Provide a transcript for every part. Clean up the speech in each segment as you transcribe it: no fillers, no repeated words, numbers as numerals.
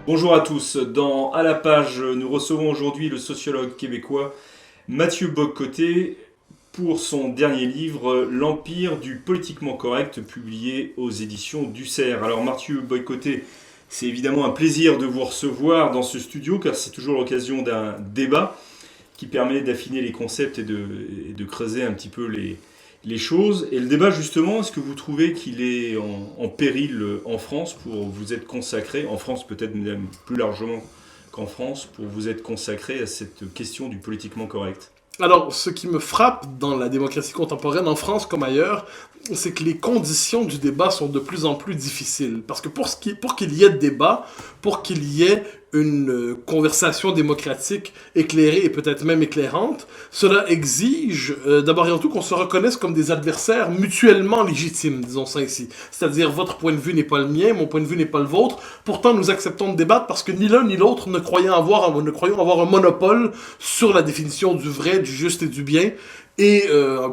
Bonjour à tous, dans À la page, nous recevons aujourd'hui le sociologue québécois Mathieu Bock-Côté pour son dernier livre L'Empire du politiquement correct, publié aux éditions du Cerf. Alors Mathieu Bock-Côté, c'est évidemment un plaisir de vous recevoir dans ce studio car c'est toujours l'occasion d'un débat qui permet d'affiner les concepts et de creuser un petit peu les choses. Et le débat, justement, est-ce que vous trouvez qu'il est en péril en France pour vous être consacré, en France peut-être même plus largement qu'en France, pour vous être consacré à cette question du politiquement correct? Alors, ce qui me frappe dans la démocratie contemporaine, en France comme ailleurs, c'est que les conditions du débat sont de plus en plus difficiles. Parce que pour qu'il y ait débat, pour qu'il y ait une conversation démocratique éclairée et peut-être même éclairante, cela exige d'abord et avant tout qu'on se reconnaisse comme des adversaires mutuellement légitimes, disons ça ici. C'est-à-dire, votre point de vue n'est pas le mien, mon point de vue n'est pas le vôtre, pourtant nous acceptons de débattre parce que ni l'un ni l'autre ne croyons avoir un monopole sur la définition du vrai, du juste et du bien, et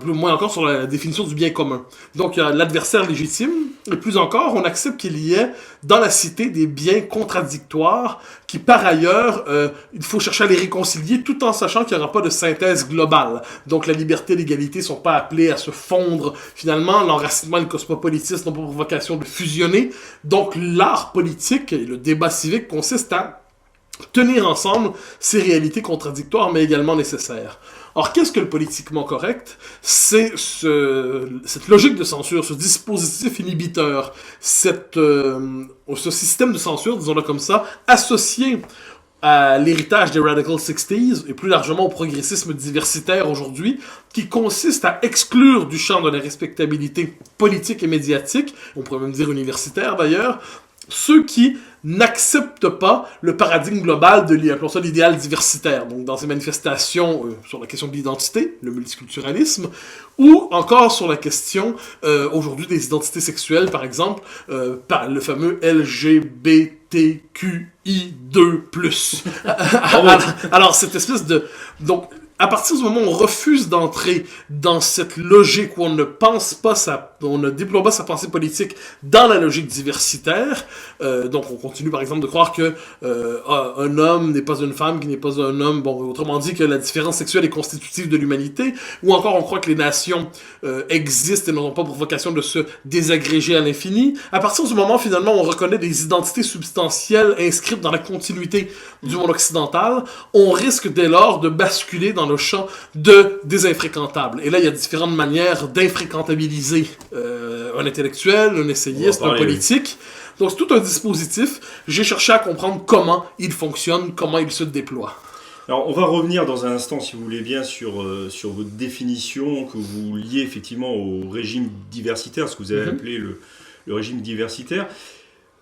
plus moins encore sur la définition du bien commun. Donc il y a l'adversaire légitime, et plus encore, on accepte qu'il y ait dans la cité des biens contradictoires qui, par ailleurs, il faut chercher à les réconcilier tout en sachant qu'il n'y aura pas de synthèse globale. Donc la liberté et l'égalité ne sont pas appelées à se fondre. Finalement, l'enracinement et le cosmopolitisme n'ont pas pour vocation de fusionner. Donc l'art politique et le débat civique consistent à tenir ensemble ces réalités contradictoires mais également nécessaires. Or, qu'est-ce que le politiquement correct? C'est cette logique de censure, ce dispositif inhibiteur, ce système de censure, disons-le comme ça, associé à l'héritage des Radical 60s et plus largement au progressisme diversitaire aujourd'hui, qui consiste à exclure du champ de la respectabilité politique et médiatique, on pourrait même dire universitaire d'ailleurs, ceux qui n'acceptent pas le paradigme global de l'idéal diversitaire, donc dans ces manifestations sur la question de l'identité, le multiculturalisme, ou encore sur la question aujourd'hui des identités sexuelles, par exemple, par le fameux LGBTQI2+. Alors, cette espèce de... Donc, à partir du moment où on refuse d'entrer dans cette logique où on ne déploie pas sa pensée politique dans la logique diversitaire, donc on continue par exemple de croire que un homme n'est pas une femme, qui n'est pas un homme, bon, autrement dit que la différence sexuelle est constitutive de l'humanité, ou encore on croit que les nations existent et n'ont pas pour vocation de se désagréger à l'infini. À partir du moment finalement où on reconnaît des identités substantielles inscrites dans la continuité du monde occidental, on risque dès lors de basculer dans le champ des infréquentables. Et là, il y a différentes manières d'infréquentabiliser un intellectuel, un essayiste, un politique. Donc, c'est tout un dispositif. J'ai cherché à comprendre comment il fonctionne, comment il se déploie. Alors, on va revenir dans un instant, si vous voulez bien, sur votre définition que vous liez effectivement au régime diversitaire, ce que vous avez appelé le régime diversitaire.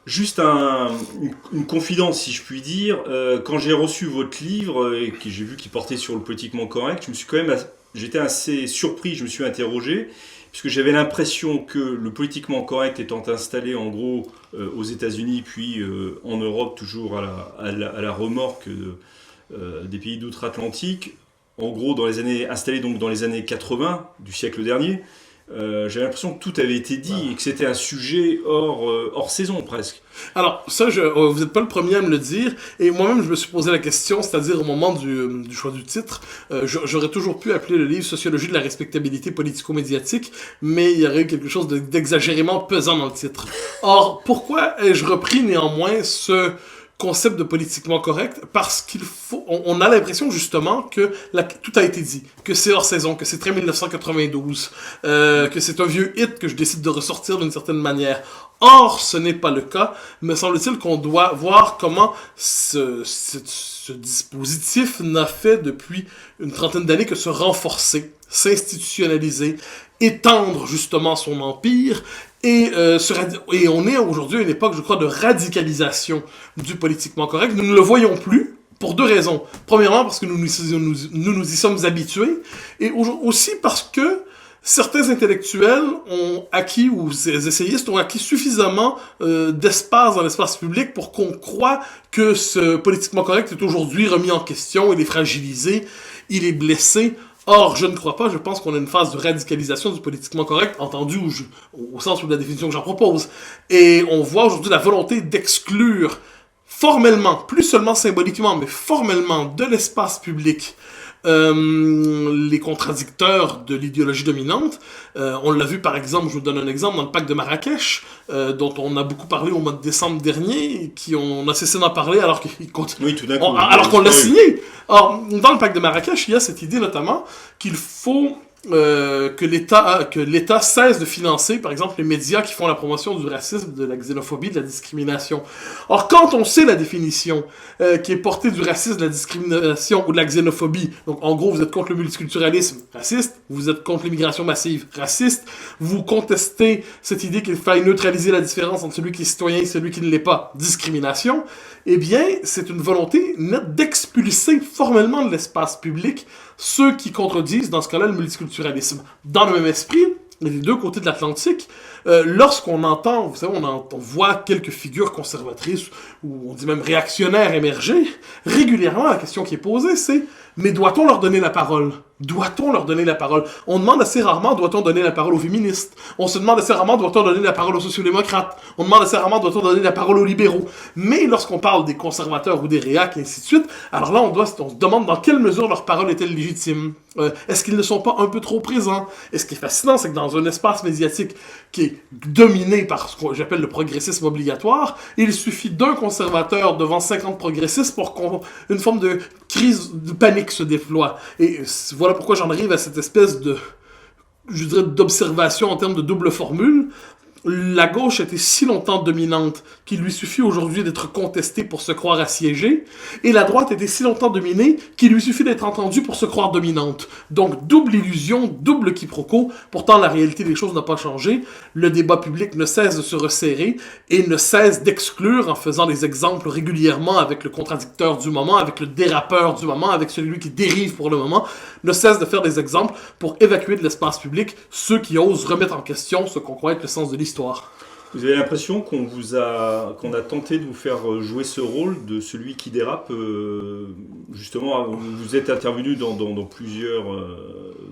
Juste une confidence, si je puis dire. Quand j'ai reçu votre livre, et que j'ai vu qu'il portait sur le politiquement correct, j'étais assez surpris, je me suis interrogé, puisque j'avais l'impression que le politiquement correct étant installé en gros aux États-Unis, puis en Europe, toujours à la remorque des pays d'outre-Atlantique, en gros installé donc dans les années 80 du siècle dernier, j'avais l'impression que tout avait été dit et que c'était un sujet hors saison presque. Alors, ça, vous n'êtes pas le premier à me le dire, et moi-même je me suis posé la question, c'est-à-dire au moment du choix du titre, j'aurais toujours pu appeler le livre « Sociologie de la respectabilité politico-médiatique », mais il y aurait eu quelque chose d'exagérément pesant dans le titre. Or, pourquoi ai-je repris néanmoins ce concept de politiquement correct? Parce on a l'impression justement que tout a été dit, que c'est hors saison, que c'est très 1992, que c'est un vieux hit que je décide de ressortir d'une certaine manière. Or, ce n'est pas le cas. Me semble-t-il qu'on doit voir comment ce dispositif n'a fait depuis une trentaine d'années que se renforcer, s'institutionnaliser, étendre justement son empire. Et on est aujourd'hui à une époque, je crois, de radicalisation du politiquement correct. Nous ne le voyons plus, pour deux raisons. Premièrement, parce que nous y sommes habitués, et aussi parce que certains intellectuels ont acquis, ou ces essayistes ont acquis suffisamment d'espace dans l'espace public pour qu'on croie que ce politiquement correct est aujourd'hui remis en question, il est fragilisé, il est blessé. Or, je ne crois pas, je pense qu'on a une phase de radicalisation du politiquement correct, entendu au sens de la définition que j'en propose. Et on voit aujourd'hui la volonté d'exclure formellement, plus seulement symboliquement, mais formellement, de l'espace public, les contradicteurs de l'idéologie dominante. On l'a vu par exemple, je vous donne un exemple, dans le pacte de Marrakech, dont on a beaucoup parlé au mois de décembre dernier, on a cessé d'en parler alors qu'il continue. Oui, tout d'un coup. Alors qu'on l'a signé. Or, dans le pacte de Marrakech, il y a cette idée notamment qu'il faut que l'État cesse de financer, par exemple, les médias qui font la promotion du racisme, de la xénophobie, de la discrimination. Or, quand on sait la définition qui est portée du racisme, de la discrimination ou de la xénophobie, donc en gros, vous êtes contre le multiculturalisme, raciste, vous êtes contre l'immigration massive, raciste, vous contestez cette idée qu'il faille neutraliser la différence entre celui qui est citoyen et celui qui ne l'est pas, discrimination, eh bien, c'est une volonté nette d'expulser formellement de l'espace public ceux qui contredisent, dans ce cas-là, le multiculturalisme. Dans le même esprit, des deux côtés de l'Atlantique, lorsqu'on entend, vous savez, on voit quelques figures conservatrices, ou on dit même réactionnaires émerger, régulièrement, la question qui est posée, c'est « Mais doit-on leur donner la parole ?» Doit-on leur donner la parole? On demande assez rarement, doit-on donner la parole aux féministes? On se demande assez rarement, doit-on donner la parole aux sociodémocrates? On demande assez rarement, doit-on donner la parole aux libéraux? Mais lorsqu'on parle des conservateurs ou des réacs et ainsi de suite, alors là, on se demande dans quelle mesure leur parole est-elle légitime? Est-ce qu'ils ne sont pas un peu trop présents? Et ce qui est fascinant, c'est que dans un espace médiatique qui est dominé par ce que j'appelle le progressisme obligatoire, il suffit d'un conservateur devant 50 progressistes pour qu'une forme de crise de panique se déploie. Et voilà pourquoi j'en arrive à cette espèce de, je dirais, d'observation en termes de double formule. La gauche était si longtemps dominante qu'il lui suffit aujourd'hui d'être contestée pour se croire assiégée, et la droite était si longtemps dominée qu'il lui suffit d'être entendue pour se croire dominante. Donc double illusion, double quiproquo, pourtant la réalité des choses n'a pas changé, le débat public ne cesse de se resserrer, et ne cesse d'exclure en faisant des exemples régulièrement avec le contradicteur du moment, avec le dérapeur du moment, avec celui qui dérive pour le moment, ne cesse de faire des exemples pour évacuer de l'espace public ceux qui osent remettre en question ce qu'on croit être le sens de l'histoire. Vous avez l'impression qu'on a tenté de vous faire jouer ce rôle de celui qui dérape. Justement, vous êtes intervenu dans plusieurs,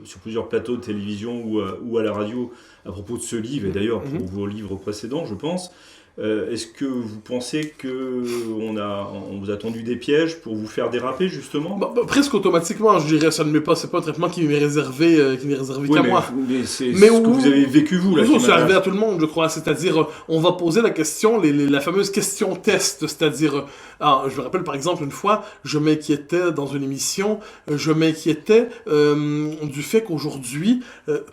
sur plusieurs plateaux de télévision ou à la radio à propos de ce livre, et d'ailleurs pour vos livres précédents, je pense. Est-ce que vous pensez qu'on vous a tendu des pièges pour vous faire déraper, justement? Presque automatiquement, je dirais. C'est pas un traitement qui m'est réservé, qu'à moi. Mais c'est ce que vous avez vécu, vous. C'est arrivé à tout le monde, je crois. C'est-à-dire, on va poser la question, la fameuse question test. C'est-à-dire, je me rappelle par exemple une fois, je m'inquiétais dans une émission, du fait qu'aujourd'hui,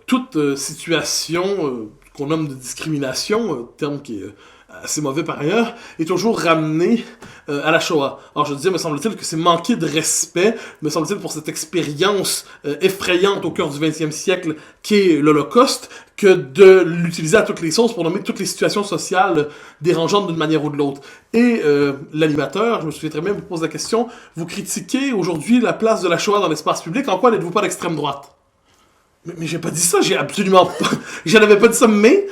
toute situation qu'on nomme de discrimination, terme qui est assez mauvais par ailleurs, est toujours ramené à la Shoah. Alors je disais, me semble-t-il que c'est manquer de respect, me semble-t-il, pour cette expérience effrayante au cœur du 20e siècle qu'est l'Holocauste, que de l'utiliser à toutes les sauces pour nommer toutes les situations sociales dérangeantes d'une manière ou de l'autre. Et l'animateur, je me souviens très bien, vous pose la question, vous critiquez aujourd'hui la place de la Shoah dans l'espace public, en quoi n'êtes-vous pas d'extrême droite? Mais j'ai pas dit ça, j'ai absolument pas... Je n'avais pas dit ça, mais...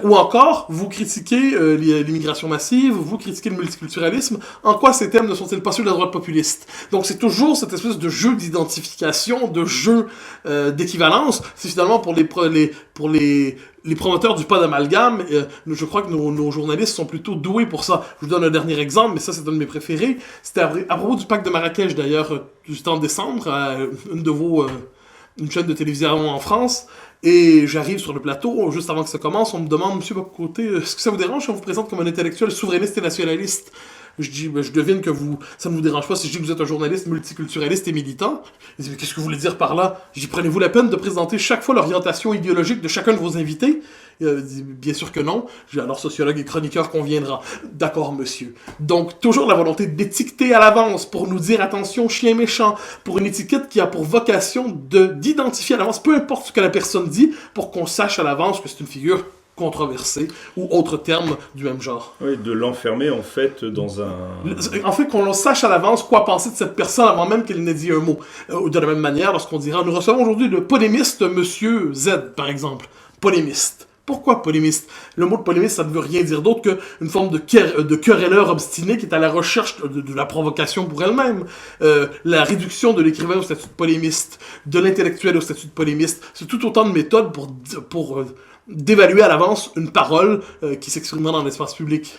Ou encore, vous critiquez l'immigration massive, vous critiquez le multiculturalisme, en quoi ces thèmes ne sont-ils pas ceux de la droite populiste? Donc c'est toujours cette espèce de jeu d'identification, de jeu d'équivalence. C'est finalement pour les promoteurs du pas d'amalgame, je crois que nos journalistes sont plutôt doués pour ça. Je vous donne un dernier exemple, mais ça c'est un de mes préférés. C'était à propos du pacte de Marrakech d'ailleurs, juste en décembre, à une chaîne de télévision en France, et j'arrive sur le plateau, juste avant que ça commence, on me demande, monsieur Bocoté, est-ce que ça vous dérange si on vous présente comme un intellectuel souverainiste et nationaliste? Je dis, je devine que ça ne vous dérange pas si je dis que vous êtes un journaliste multiculturaliste et militant. Il dit, mais qu'est-ce que vous voulez dire par là? Je dis, prenez-vous la peine de présenter chaque fois l'orientation idéologique de chacun de vos invités? Il dit, bien sûr que non. Je dis, alors sociologue et chroniqueur conviendra. D'accord, monsieur. Donc, toujours la volonté d'étiqueter à l'avance pour nous dire, attention, chien méchant, pour une étiquette qui a pour vocation d'identifier à l'avance, peu importe ce que la personne dit, pour qu'on sache à l'avance que c'est une figure controversée ou autre terme du même genre. Oui, de l'enfermer en fait dans un... En fait, qu'on sache à l'avance quoi penser de cette personne avant même qu'elle n'ait dit un mot. De la même manière, lorsqu'on dira, nous recevons aujourd'hui le polémiste Monsieur Z, par exemple. Polémiste. Pourquoi polémiste? Le mot de polémiste, ça ne veut rien dire d'autre qu'une forme de querelleur obstiné qui est à la recherche de la provocation pour elle-même. La réduction de l'écrivain au statut de polémiste, de l'intellectuel au statut de polémiste, c'est tout autant de méthodes pour d'évaluer à l'avance une parole qui s'exprimera dans l'espace public.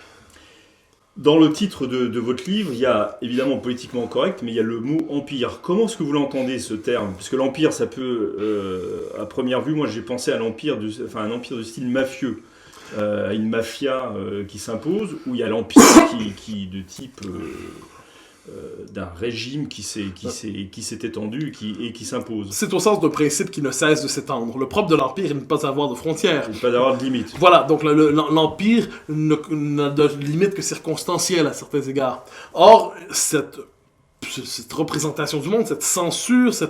Dans le titre de votre livre, il y a évidemment politiquement correct, mais il y a le mot empire. Comment est-ce que vous l'entendez, ce terme? Parce que l'empire, ça peut, à première vue, moi j'ai pensé à un empire de style mafieux, à une mafia qui s'impose, où il y a l'empire qui de type d'un régime qui s'est étendu et qui s'impose. C'est au sens d'un principe qui ne cesse de s'étendre. Le propre de l'Empire est de ne pas avoir de frontières. Ne pas avoir de limites. Voilà, donc l'Empire n'a de limite que circonstancielle à certains égards. Or, cette représentation du monde, cette censure, ce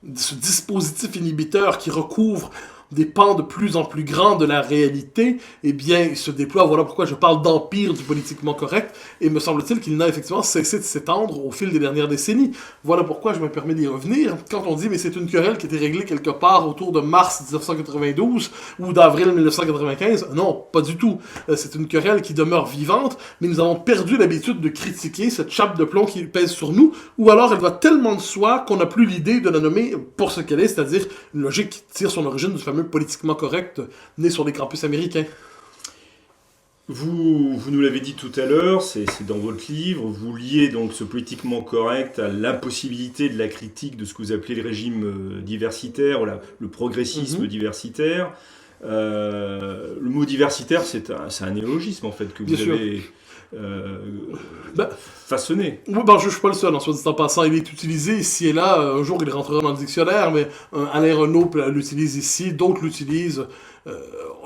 dispositif inhibiteur qui recouvre des pans de plus en plus grands de la réalité, eh bien, il se déploie. Voilà pourquoi je parle d'empire du politiquement correct, et me semble-t-il qu'il n'a effectivement cessé de s'étendre au fil des dernières décennies. Voilà pourquoi je me permets d'y revenir. Quand on dit, mais c'est une querelle qui était réglée quelque part autour de mars 1992 ou d'avril 1995, non, pas du tout. C'est une querelle qui demeure vivante, mais nous avons perdu l'habitude de critiquer cette chape de plomb qui pèse sur nous, ou alors elle va tellement de soi qu'on n'a plus l'idée de la nommer pour ce qu'elle est, c'est-à-dire une logique qui tire son origine du fameux politiquement correct né sur les campus américains. Vous nous l'avez dit tout à l'heure, c'est dans votre livre, vous liez donc ce politiquement correct à l'impossibilité de la critique de ce que vous appelez le régime diversitaire, le progressisme diversitaire. Le mot diversitaire, c'est un néologisme en fait que vous avez façonné. Oui, je ne suis pas le seul, en soit dit en passant. Il est utilisé ici et là. Un jour, il rentrera dans le dictionnaire, mais Alain Renaud l'utilise ici, d'autres l'utilisent.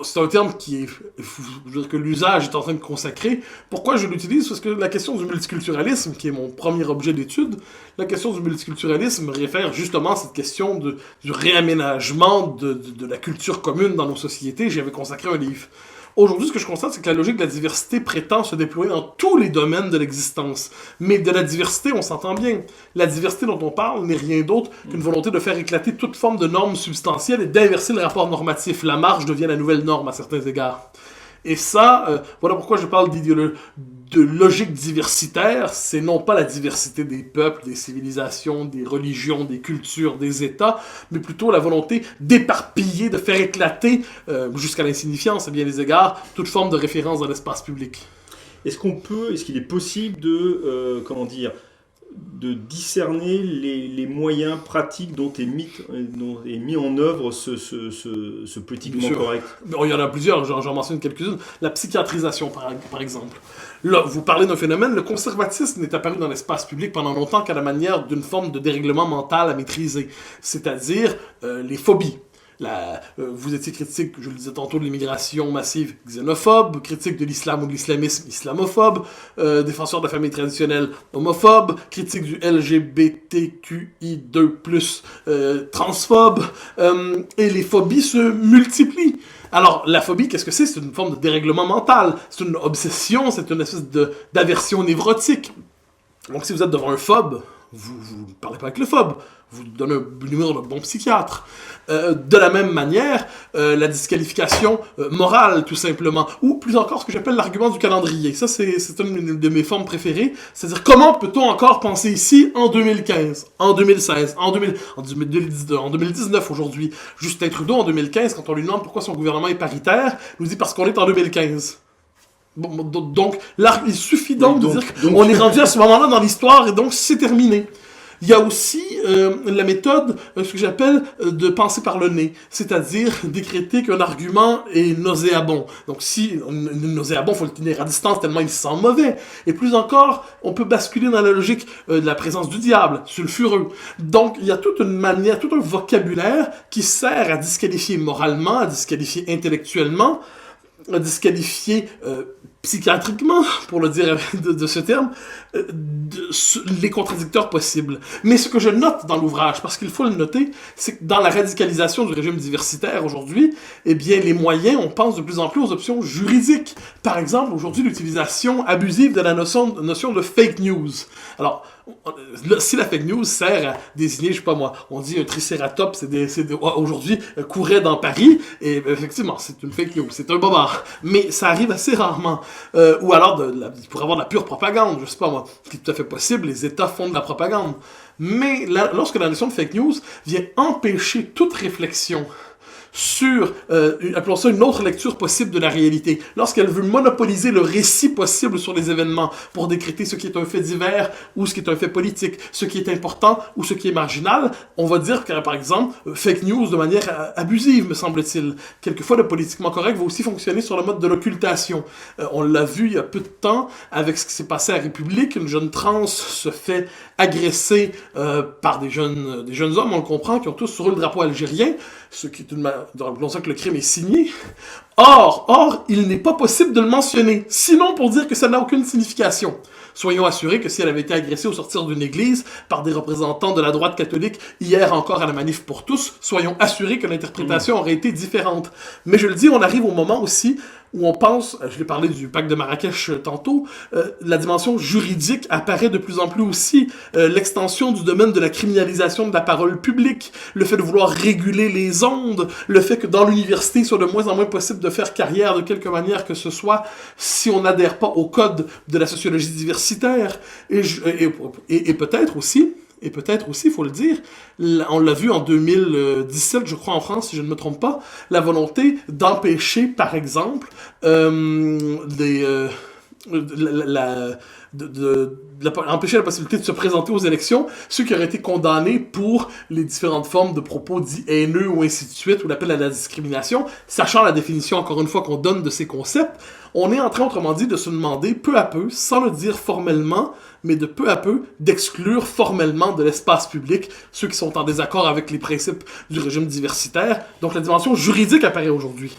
C'est un terme que l'usage est en train de consacrer. Pourquoi je l'utilise? Parce que la question du multiculturalisme, qui est mon premier objet d'étude, la question du multiculturalisme réfère justement à cette question du réaménagement de la culture commune dans nos sociétés. J'y avais consacré un livre. Aujourd'hui, ce que je constate, c'est que la logique de la diversité prétend se déployer dans tous les domaines de l'existence. Mais de la diversité, on s'entend bien. La diversité dont on parle n'est rien d'autre qu'une volonté de faire éclater toute forme de normes substantielles et d'inverser le rapport normatif. La marge devient la nouvelle norme à certains égards. Et ça, voilà pourquoi je parle de logique diversitaire. C'est non pas la diversité des peuples, des civilisations, des religions, des cultures, des États, mais plutôt la volonté d'éparpiller, de faire éclater, jusqu'à l'insignifiance à bien des égards, toute forme de référence dans l'espace public. Est-ce qu'il est possible de discerner les moyens pratiques dont est mis en œuvre ce politiquement correct? Il y en a plusieurs, j'en mentionne quelques-unes. La psychiatrisation, par exemple. Là, vous parlez d'un phénomène, le conservatisme n'est apparu dans l'espace public pendant longtemps qu'à la manière d'une forme de dérèglement mental à maîtriser, c'est-à-dire les phobies. Vous étiez critique, je le disais tantôt, de l'immigration massive xénophobe, critique de l'islam ou de l'islamisme islamophobe, défenseur de la famille traditionnelle homophobe, critique du LGBTQI2+, transphobe, et les phobies se multiplient. Alors, la phobie, qu'est-ce que c'est? C'est une forme de dérèglement mental, c'est une obsession, c'est une espèce d'aversion névrotique. Donc, si vous êtes devant un phobe, vous ne parlez pas avec le phobe, vous donnez un numéro de bon psychiatre. De la même manière, la disqualification morale, tout simplement. Ou plus encore, ce que j'appelle l'argument du calendrier. Ça, c'est une de mes formes préférées. C'est-à-dire, comment peut-on encore penser ici en 2015, en 2016, en 2019 aujourd'hui? Justin Trudeau, en 2015, quand on lui demande pourquoi son gouvernement est paritaire, nous dit parce qu'on est en 2015. Bon, donc, là, il suffit donc de dire qu'on est rendu à ce moment-là dans l'histoire et donc c'est terminé. Il y a aussi la méthode, ce que j'appelle de penser par le nez, c'est-à-dire décréter qu'un argument est nauséabond. Donc si nauséabond, il faut le tenir à distance tellement il sent mauvais. Et plus encore, on peut basculer dans la logique de la présence du diable, sulfureux. Donc il y a toute une manière, tout un vocabulaire qui sert à disqualifier moralement, à disqualifier intellectuellement, à disqualifier psychiatriquement, pour le dire de ce terme, les contradicteurs possibles. Mais ce que je note dans l'ouvrage, parce qu'il faut le noter, c'est que dans la radicalisation du régime diversitaire aujourd'hui, eh bien, les moyens, on pense de plus en plus aux options juridiques. Par exemple, aujourd'hui, l'utilisation abusive de la notion de fake news. Alors, si la fake news sert à désigner, je sais pas moi, on dit un tricératops, aujourd'hui, courait dans Paris, et effectivement, c'est une fake news, c'est un bobard. Mais ça arrive assez rarement. Ou alors, il pourrait avoir de la pure propagande, je sais pas moi, ce qui est tout à fait possible, les États font de la propagande. Mais lorsque la notion de fake news vient empêcher toute réflexion sur, appelons ça une autre lecture possible de la réalité, lorsqu'elle veut monopoliser le récit possible sur les événements pour décréter ce qui est un fait divers ou ce qui est un fait politique, ce qui est important ou ce qui est marginal, on va dire que, par exemple, fake news de manière abusive, me semble-t-il. Quelquefois, le politiquement correct va aussi fonctionner sur le mode de l'occultation. On l'a vu il y a peu de temps avec ce qui s'est passé à République. Une jeune trans se fait agresser par des jeunes hommes, on le comprend, qui ont tous sur eux le drapeau algérien, ce qui est dans ça que le crime est signé. Or, il n'est pas possible de le mentionner, sinon pour dire que ça n'a aucune signification. Soyons assurés que si elle avait été agressée au sortir d'une église par des représentants de la droite catholique hier encore à la Manif pour tous, soyons assurés que l'interprétation aurait été différente. Mais je le dis, on arrive au moment aussi où on pense, je l'ai parlé du pacte de Marrakech tantôt, la dimension juridique apparaît de plus en plus aussi, l'extension du domaine de la criminalisation de la parole publique, le fait de vouloir réguler les ondes, le fait que dans l'université, il soit de moins en moins possible de faire carrière de quelque manière que ce soit si on n'adhère pas au code de la sociologie diversitaire, et peut-être aussi, il faut le dire, on l'a vu en 2017, je crois, en France, si je ne me trompe pas, la volonté d'empêcher, par exemple, empêcher la possibilité de se présenter aux élections ceux qui auraient été condamnés pour les différentes formes de propos dits haineux ou ainsi de suite, ou l'appel à la discrimination, sachant la définition, encore une fois, qu'on donne de ces concepts. On est en train, autrement dit, de se demander, peu à peu, sans le dire formellement, mais de peu à peu, d'exclure formellement de l'espace public ceux qui sont en désaccord avec les principes du régime diversitaire. Donc la dimension juridique apparaît aujourd'hui.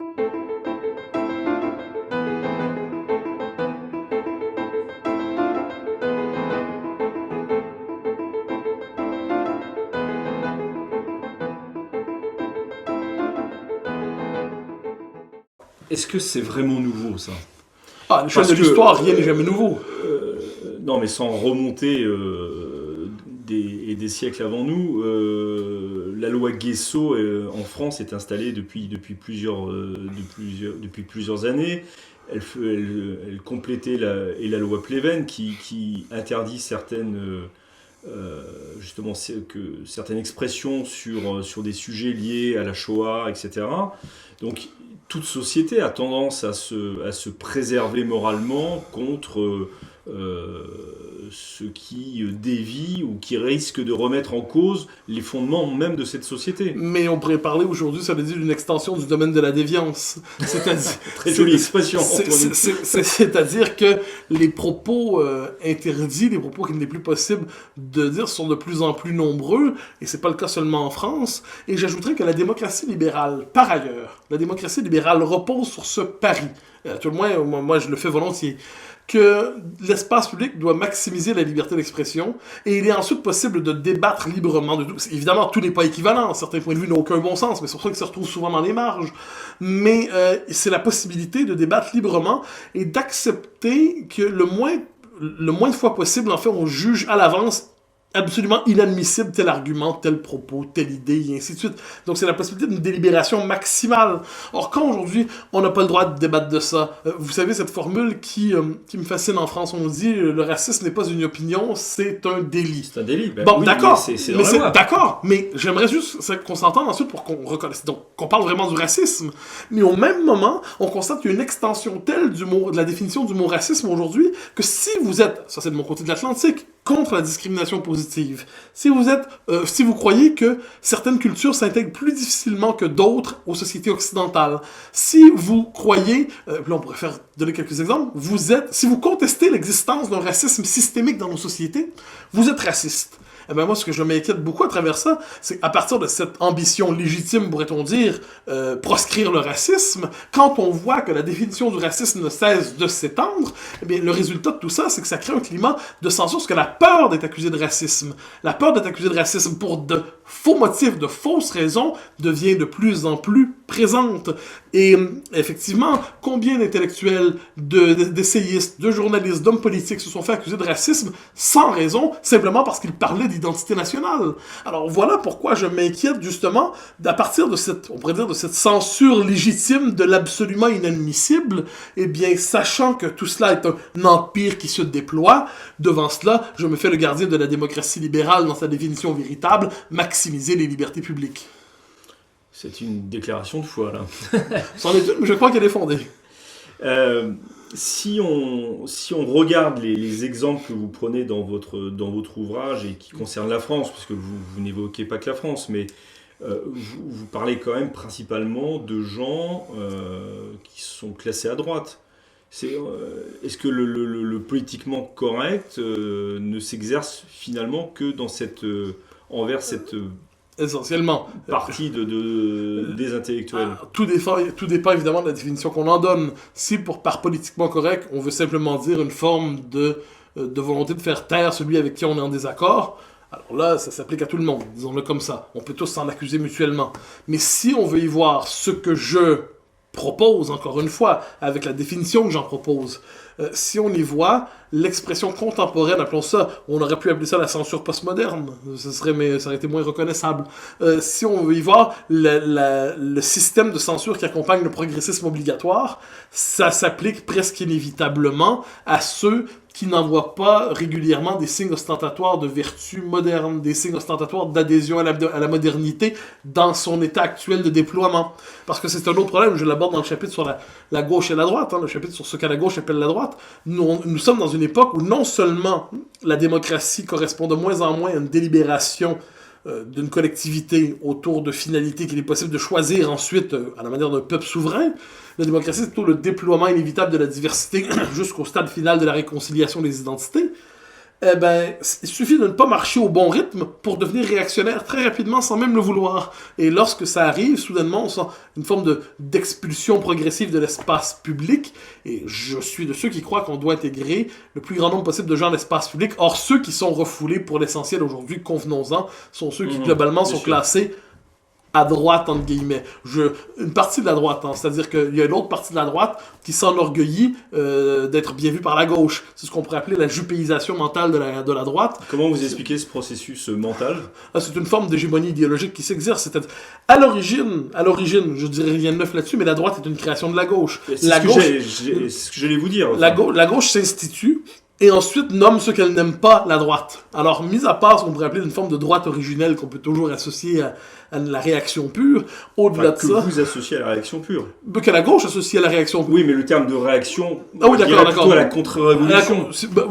Est-ce que c'est vraiment nouveau, ça ? À l'échelle de l'histoire, rien n'est jamais nouveau. Non, mais sans remonter des siècles avant nous, la loi Guesso en France est installée depuis plusieurs années. Elle complétait la loi Pleven qui interdit certaines expressions sur des sujets liés à la Shoah, etc. Donc toute société a tendance à se préserver moralement contre ce qui dévie ou qui risque de remettre en cause les fondements même de cette société. Mais on pourrait parler aujourd'hui, ça veut dire, d'une extension du domaine de la déviance. C'est-à-dire, très jolie expression. C'est-à-dire que les propos interdits, les propos qu'il n'est plus possible de dire sont de plus en plus nombreux, et c'est pas le cas seulement en France. Et j'ajouterais que la démocratie libérale, par ailleurs, la démocratie libérale repose sur ce pari. Tout le moins, moi je le fais volontiers, que l'espace public doit maximiser la liberté d'expression, et il est ensuite possible de débattre librement de tout. Évidemment, tout n'est pas équivalent, certains points de vue n'ont aucun bon sens, mais c'est pour ça qu'ils se retrouvent souvent dans les marges. Mais c'est la possibilité de débattre librement et d'accepter que le moins de fois possible, en fait, on juge à l'avance absolument inadmissible tel argument, tel propos, telle idée, et ainsi de suite. Donc c'est la possibilité d'une délibération maximale. Or, quand aujourd'hui, on n'a pas le droit de débattre de ça, vous savez, cette formule qui me fascine en France, on dit le racisme n'est pas une opinion, c'est un délit. C'est un délit. Ben bon, oui, d'accord. C'est dans la loi. D'accord, mais j'aimerais juste qu'on s'entende ensuite pour qu'on reconnaisse. Donc, qu'on parle vraiment du racisme. Mais au même moment, on constate qu'il y a une extension telle de la définition du mot racisme aujourd'hui que si vous êtes, ça c'est de mon côté de l'Atlantique, contre la discrimination positive. Si vous croyez que certaines cultures s'intègrent plus difficilement que d'autres aux sociétés occidentales, si vous croyez, là on pourrait donner quelques exemples, si vous contestez l'existence d'un racisme systémique dans nos sociétés, vous êtes raciste. Eh bien moi, ce que je m'inquiète beaucoup à travers ça, c'est qu'à partir de cette ambition légitime, pourrait-on dire, proscrire le racisme, quand on voit que la définition du racisme ne cesse de s'étendre, eh bien le résultat de tout ça, c'est que ça crée un climat de censure, parce que la peur d'être accusé de racisme, pour de faux motifs, de fausses raisons, devient de plus en plus présente. Et effectivement, combien d'intellectuels, d'essayistes, de journalistes, d'hommes politiques se sont fait accuser de racisme sans raison, simplement parce qu'ils parlaient d'identité nationale. Alors voilà pourquoi je m'inquiète justement à partir de cette censure légitime de l'absolument inadmissible, eh bien, sachant que tout cela est un empire qui se déploie, devant cela, je me fais le gardien de la démocratie libérale dans sa définition véritable, maximiser les libertés publiques. C'est une déclaration de foi, là. C'en est une, mais je crois qu'elle est fondée. Si on regarde les exemples que vous prenez dans votre ouvrage et qui concernent la France, parce que vous n'évoquez pas que la France, mais vous parlez quand même principalement de gens qui sont classés à droite. Est-ce que le politiquement correct ne s'exerce finalement que dans envers cette essentiellement partie des intellectuels? Tout dépend évidemment de la définition qu'on en donne. Si par politiquement correct, on veut simplement dire une forme de volonté de faire taire celui avec qui on est en désaccord, alors là, ça s'applique à tout le monde, disons-le comme ça. On peut tous s'en accuser mutuellement. Mais si on veut y voir ce que je propose, encore une fois, avec la définition que j'en propose, si on y voit l'expression contemporaine, appelons ça, on aurait pu appeler ça la censure postmoderne, mais ça aurait été moins reconnaissable. Si on veut y voir le système de censure qui accompagne le progressisme obligatoire, ça s'applique presque inévitablement à ceux qui n'envoient pas régulièrement des signes ostentatoires de vertu moderne, des signes ostentatoires d'adhésion à la modernité dans son état actuel de déploiement. Parce que c'est un autre problème, je l'aborde dans le chapitre sur la gauche et la droite, le chapitre sur ce qu'à la gauche appelle la droite. Nous sommes dans une époque où non seulement la démocratie correspond de moins en moins à une délibération d'une collectivité autour de finalités qu'il est possible de choisir ensuite à la manière d'un peuple souverain. La démocratie, c'est plutôt le déploiement inévitable de la diversité jusqu'au stade final de la réconciliation des identités. Eh ben, il suffit de ne pas marcher au bon rythme pour devenir réactionnaire très rapidement sans même le vouloir. Et lorsque ça arrive, soudainement, on sent une forme d'expulsion progressive de l'espace public. Et je suis de ceux qui croient qu'on doit intégrer le plus grand nombre possible de gens à l'espace public. Or, ceux qui sont refoulés pour l'essentiel aujourd'hui, convenons-en, sont ceux qui globalement sont classés à droite, entre guillemets. Une partie de la droite, c'est-à-dire qu'il y a une autre partie de la droite qui s'enorgueillit d'être bien vue par la gauche. C'est ce qu'on pourrait appeler la jupéisation mentale de la droite. Comment vous expliquez ce processus mental? C'est une forme d'hégémonie idéologique qui s'exerce. À l'origine, je dirais rien de neuf là-dessus, mais la droite est une création de la gauche. C'est ce que j'allais vous dire. Enfin. La gauche s'institue et ensuite nomme ceux qu'elle n'aime pas la droite. Alors, mis à part ce qu'on pourrait appeler une forme de droite originelle qu'on peut toujours associer à la réaction pure, au-delà de ça... Que vous associez à la réaction pure. Que la gauche associe à la réaction pure. Oui, mais le terme de réaction, d'accord. Plutôt à la contre-révolution.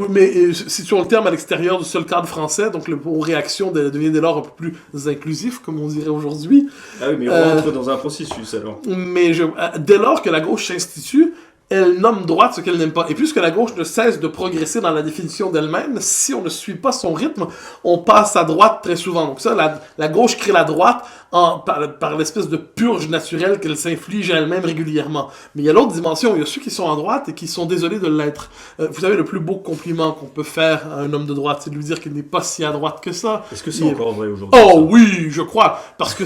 Mais situons le terme à l'extérieur du seul cadre français, donc le mot réaction devient dès lors un peu plus inclusif, comme on dirait aujourd'hui. Ah oui, mais on rentre dans un processus, alors. Mais dès lors que la gauche s'institue, elle nomme droite ce qu'elle n'aime pas. Et puisque la gauche ne cesse de progresser dans la définition d'elle-même, si on ne suit pas son rythme, on passe à droite très souvent. Donc ça, la gauche crée la droite par l'espèce de purge naturelle qu'elle s'inflige à elle-même régulièrement. Mais il y a l'autre dimension, il y a ceux qui sont à droite et qui sont désolés de l'être. Vous savez, le plus beau compliment qu'on peut faire à un homme de droite, c'est de lui dire qu'il n'est pas si à droite que ça. Est-ce que c'est encore vrai aujourd'hui? Oh oui, je crois. Parce que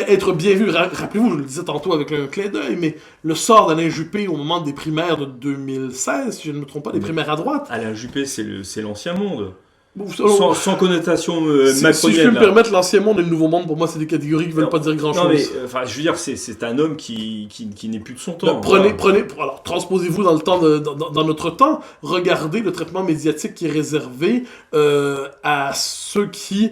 être bien vu, rappelez-vous, je le disais tantôt avec un clin d'œil, mais le sort d'Alain Juppé au moment des primaires de 2016, si je ne me trompe pas, des primaires à droite. Alain Juppé, c'est l'ancien monde. Sans connotation macronienne. Si je peux me permettre, l'ancien monde et le nouveau monde, pour moi, c'est des catégories qui ne veulent pas dire grand-chose. Non, mais je veux dire, c'est un homme qui n'est plus de son temps. Alors, transposez-vous dans le temps, dans notre temps, regardez le traitement médiatique qui est réservé à ceux qui,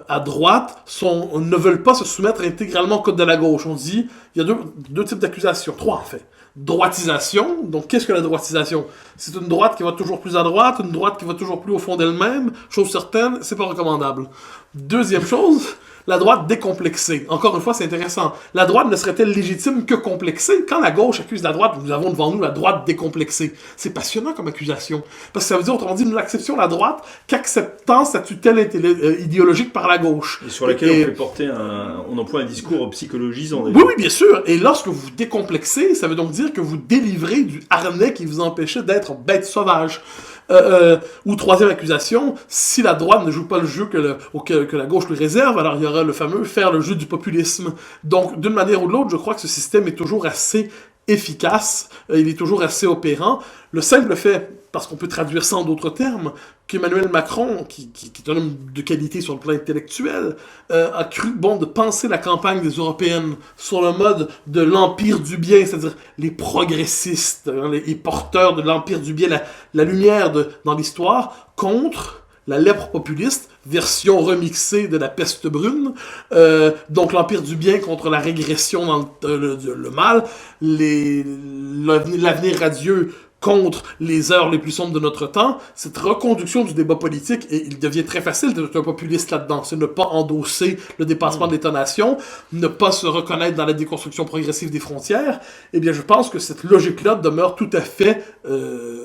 à droite, ne veulent pas se soumettre intégralement au code de la gauche. On dit, il y a deux types d'accusations, trois en fait. Droitisation. Donc, qu'est-ce que la droitisation? C'est une droite qui va toujours plus à droite, une droite qui va toujours plus au fond d'elle-même. Chose certaine, c'est pas recommandable. Deuxième chose, la droite décomplexée. Encore une fois, c'est intéressant. La droite ne serait-elle légitime que complexée? Quand la gauche accuse la droite, nous avons devant nous la droite décomplexée. C'est passionnant comme accusation. Parce que ça veut dire, autrement dit, nous n'acceptions la droite qu'acceptant sa tutelle idéologique par la gauche. Et sur laquelle on peut porter on emploie un discours psychologisant. Oui, bien sûr. Et lorsque vous décomplexez, ça veut donc dire que vous délivrez du harnais qui vous empêchait d'être bête sauvage. Ou troisième accusation, si la droite ne joue pas le jeu que la gauche lui réserve, alors il y aura le fameux faire le jeu du populisme. Donc, d'une manière ou de l'autre, je crois que ce système est toujours assez efficace, il est toujours assez opérant. Le simple fait, parce qu'on peut traduire ça en d'autres termes, qu'Emmanuel Macron, qui est un homme de qualité sur le plan intellectuel, a cru bon de penser la campagne des Européennes sur le mode de l'empire du bien, c'est-à-dire les progressistes, les porteurs de l'empire du bien, la lumière dans l'histoire, contre la lèpre populiste, version remixée de la peste brune, donc l'empire du bien contre la régression dans le mal, l'avenir radieux contre les heures les plus sombres de notre temps, cette reconduction du débat politique, et il devient très facile d'être un populiste là-dedans, c'est ne pas endosser le dépassement de l'État-nation, ne pas se reconnaître dans la déconstruction progressive des frontières, eh bien je pense que cette logique-là demeure tout à fait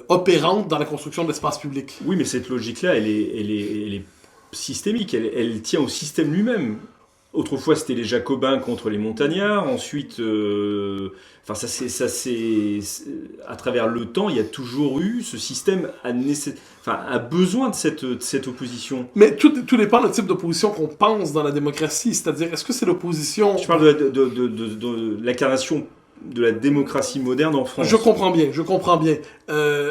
opérante dans la construction de l'espace public. Oui, mais cette logique-là, elle est systémique, elle tient au système lui-même. Autrefois, c'était les Jacobins contre les montagnards. Ensuite, à travers le temps, il y a toujours eu ce système a besoin de cette opposition. Mais tout dépend du type d'opposition qu'on pense dans la démocratie. C'est-à-dire, est-ce que c'est l'opposition... Je parle de l'incarnation de la démocratie moderne en France. Je comprends bien.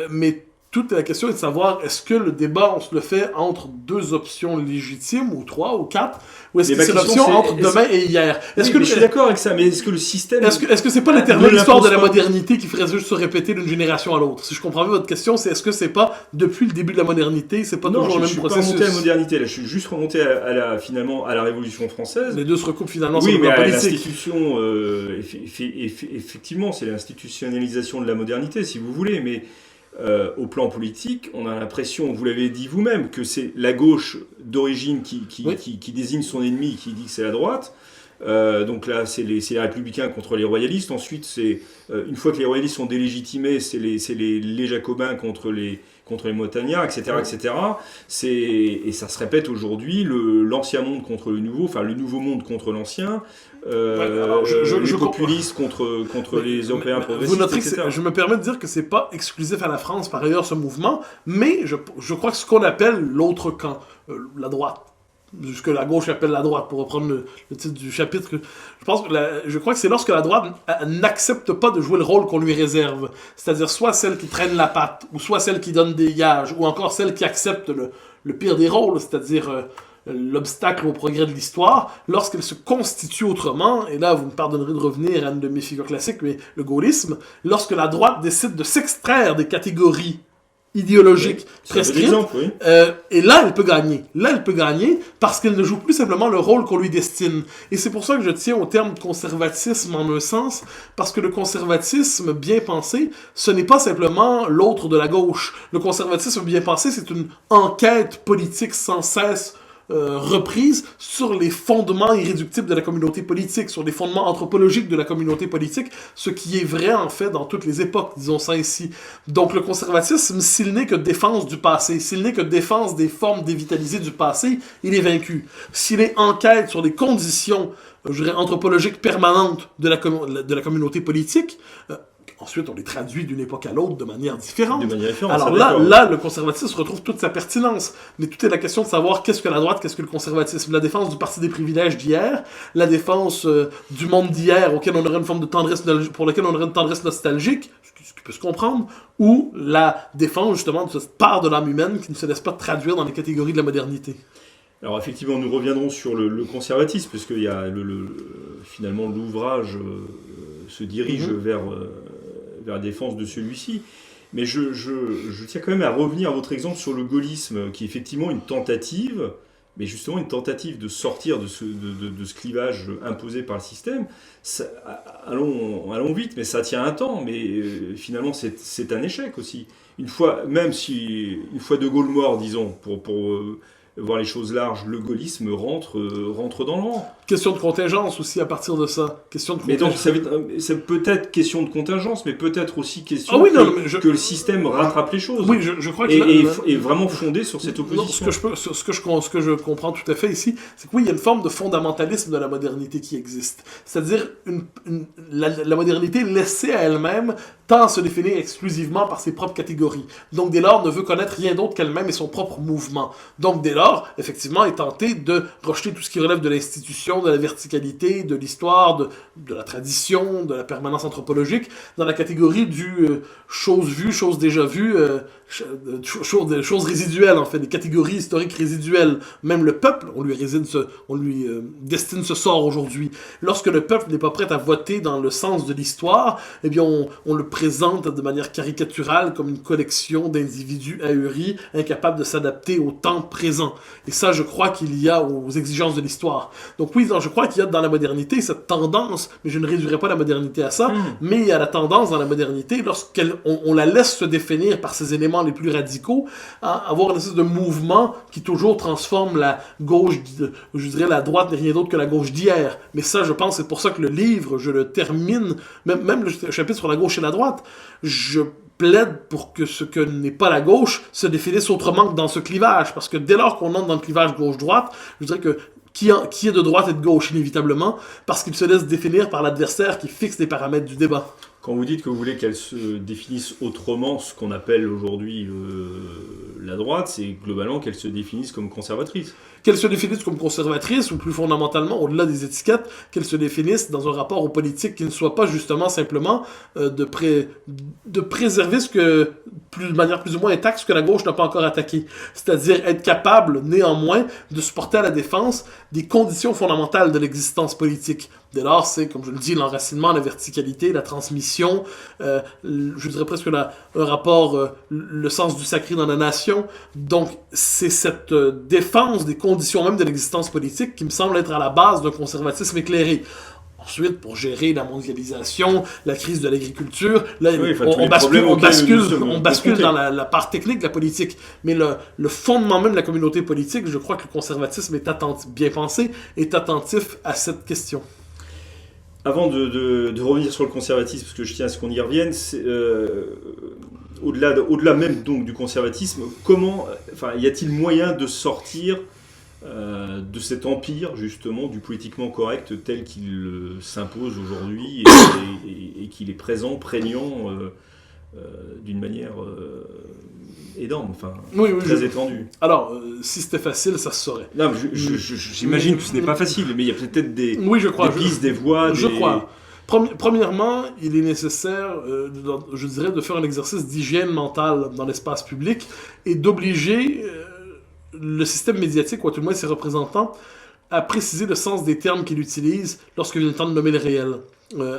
Mais toute la question est de savoir, est-ce que le débat, on se le fait entre deux options légitimes, ou trois, ou quatre, ou est-ce que c'est l'option entre demain et hier? Je suis d'accord avec ça, mais est-ce que le système... Est-ce que c'est pas l'éternelle histoire de la modernité qui ferait juste se répéter d'une génération à l'autre? Si je comprends bien votre question, c'est est-ce que c'est pas, depuis le début de la modernité, c'est pas toujours le même processus? Non, je suis pas remonté à la modernité, là, je suis juste remonté finalement à la Révolution française. Les deux se recoupent finalement sur le plan politique. L'institution, effectivement, c'est l'institutionnalisation de la modernité, si vous voulez, mais... au plan politique, on a l'impression, vous l'avez dit vous-même, que c'est la gauche d'origine qui désigne son ennemi, qui dit que c'est la droite. Donc là, c'est les républicains contre les royalistes. Ensuite, une fois que les royalistes sont délégitimés, c'est les jacobins contre les montagnards, etc. etc. Et ça se répète aujourd'hui, l'ancien monde contre le nouveau, enfin le nouveau monde contre l'ancien, les populistes contre les Européens progressistes, etc. Je me permets de dire que c'est pas exclusif à la France, par ailleurs, ce mouvement, mais je crois que ce qu'on appelle l'autre camp, la droite, ce que la gauche appelle la droite, pour reprendre le titre du chapitre. Je crois que c'est lorsque la droite n'accepte pas de jouer le rôle qu'on lui réserve. C'est-à-dire soit celle qui traîne la patte, ou soit celle qui donne des gages, ou encore celle qui accepte le pire des rôles, c'est-à-dire l'obstacle au progrès de l'histoire, lorsqu'elle se constitue autrement, et là vous me pardonnerez de revenir à une de mes figures classiques, mais le gaullisme, lorsque la droite décide de s'extraire des catégories idéologique prescrite, et là elle peut gagner parce qu'elle ne joue plus simplement le rôle qu'on lui destine. Et c'est pour ça que je tiens au terme de conservatisme en un sens, parce que le conservatisme bien pensé, ce n'est pas simplement l'autre de la gauche. Le conservatisme bien pensé, c'est une enquête politique sans cesse reprise sur les fondements irréductibles de la communauté politique, sur les fondements anthropologiques de la communauté politique, ce qui est vrai en fait dans toutes les époques, disons ça ainsi. Donc le conservatisme, s'il n'est que défense du passé, s'il n'est que défense des formes dévitalisées du passé, il est vaincu. S'il est enquête sur les conditions, je dirais, anthropologiques permanentes de la communauté politique, ensuite, on les traduit d'une époque à l'autre de manière différente. Alors là, le conservatisme retrouve toute sa pertinence. Mais tout est la question de savoir qu'est-ce que la droite, qu'est-ce que le conservatisme. La défense du parti des privilèges d'hier, la défense du monde d'hier auquel on aurait une forme de tendresse, pour lequel on aurait une tendresse nostalgique, ce qui peut se comprendre, ou la défense justement de cette part de l'âme humaine qui ne se laisse pas traduire dans les catégories de la modernité. Alors effectivement, nous reviendrons sur le conservatisme, parce qu'il y a finalement l'ouvrage se dirige vers la défense de celui-ci. Mais je tiens quand même à revenir à votre exemple sur le gaullisme, qui est effectivement une tentative, mais justement une tentative de sortir de ce clivage imposé par le système. Allons vite, mais ça tient un temps, mais finalement c'est un échec aussi. Une fois De Gaulle mort, disons, pour voir les choses larges, le gaullisme rentre dans le rang. Question de contingence aussi à partir de ça. Mais donc c'est peut-être question de contingence, mais peut-être aussi question que le système rattrape les choses. Oui, je crois que est vraiment fondé sur cette opposition. Ce que je comprends tout à fait ici, c'est que oui, il y a une forme de fondamentalisme de la modernité qui existe. C'est-à-dire la modernité laissée à elle-même tend à se définir exclusivement par ses propres catégories. Donc dès lors, ne veut connaître rien d'autre qu'elle-même et son propre mouvement. Donc dès lors, lors, effectivement, est tenté de rejeter tout ce qui relève de l'institution, de la verticalité, de l'histoire, de la tradition, de la permanence anthropologique, dans la catégorie du chose vue, chose déjà vue, choses résiduelles, en fait, des catégories historiques résiduelles. Même le peuple, on lui destine ce sort aujourd'hui. Lorsque le peuple n'est pas prêt à voter dans le sens de l'histoire, eh bien, on le présente de manière caricaturale comme une collection d'individus ahuris, incapables de s'adapter au temps présent. Et ça, je crois qu'il y a aux exigences de l'histoire. Donc oui, je crois qu'il y a dans la modernité cette tendance, mais je ne réduirais pas la modernité à ça, mais il y a la tendance dans la modernité, lorsqu'on la laisse se définir par ses éléments les plus radicaux, à avoir une espèce de mouvement qui toujours transforme la gauche, je dirais la droite n'est rien d'autre que la gauche d'hier. Mais ça, je pense, c'est pour ça que le livre, je le termine, même le chapitre sur la gauche et la droite, je plaide pour que ce que n'est pas la gauche se définisse autrement que dans ce clivage. Parce que dès lors qu'on entre dans le clivage gauche-droite, je dirais que qui est de droite et de gauche, inévitablement, parce qu'il se laisse définir par l'adversaire qui fixe les paramètres du débat. Quand vous dites que vous voulez qu'elle se définisse autrement, ce qu'on appelle aujourd'hui la droite, c'est globalement qu'elle se définisse comme conservatrice. Qu'elle se définisse comme conservatrice, ou plus fondamentalement, au-delà des étiquettes, qu'elle se définisse dans un rapport aux politiques qui ne soit pas justement simplement de préserver de manière plus ou moins intacte ce que la gauche n'a pas encore attaqué. C'est-à-dire être capable, néanmoins, de supporter à la défense des conditions fondamentales de l'existence politique. Dès lors, c'est, comme je le dis, l'enracinement, la verticalité, la transmission, je dirais presque un rapport, le sens du sacré dans la nation. Donc, c'est cette défense des conditions même de l'existence politique qui me semble être à la base d'un conservatisme éclairé. Ensuite, pour gérer la mondialisation, la crise de l'agriculture, là, oui, on bascule dans la part technique de la politique. Mais le fondement même de la communauté politique, je crois que le conservatisme est bien pensé, est attentif à cette question. Avant de revenir sur le conservatisme, parce que je tiens à ce qu'on y revienne, au-delà même donc du conservatisme, y a-t-il moyen de sortir de cet empire justement du politiquement correct tel qu'il s'impose aujourd'hui et qu'il est prégnant d'une manière énorme, très étendue. Alors, si c'était facile, ça se saurait. Non, j'imagine que ce n'est pas facile, mais il y a peut-être des pistes, des voies. Je crois. Premièrement, il est nécessaire, je dirais, de faire un exercice d'hygiène mentale dans l'espace public et d'obliger le système médiatique, ou à tout le moins ses représentants, à préciser le sens des termes qu'il utilise lorsqu'il vient le temps de nommer le réel.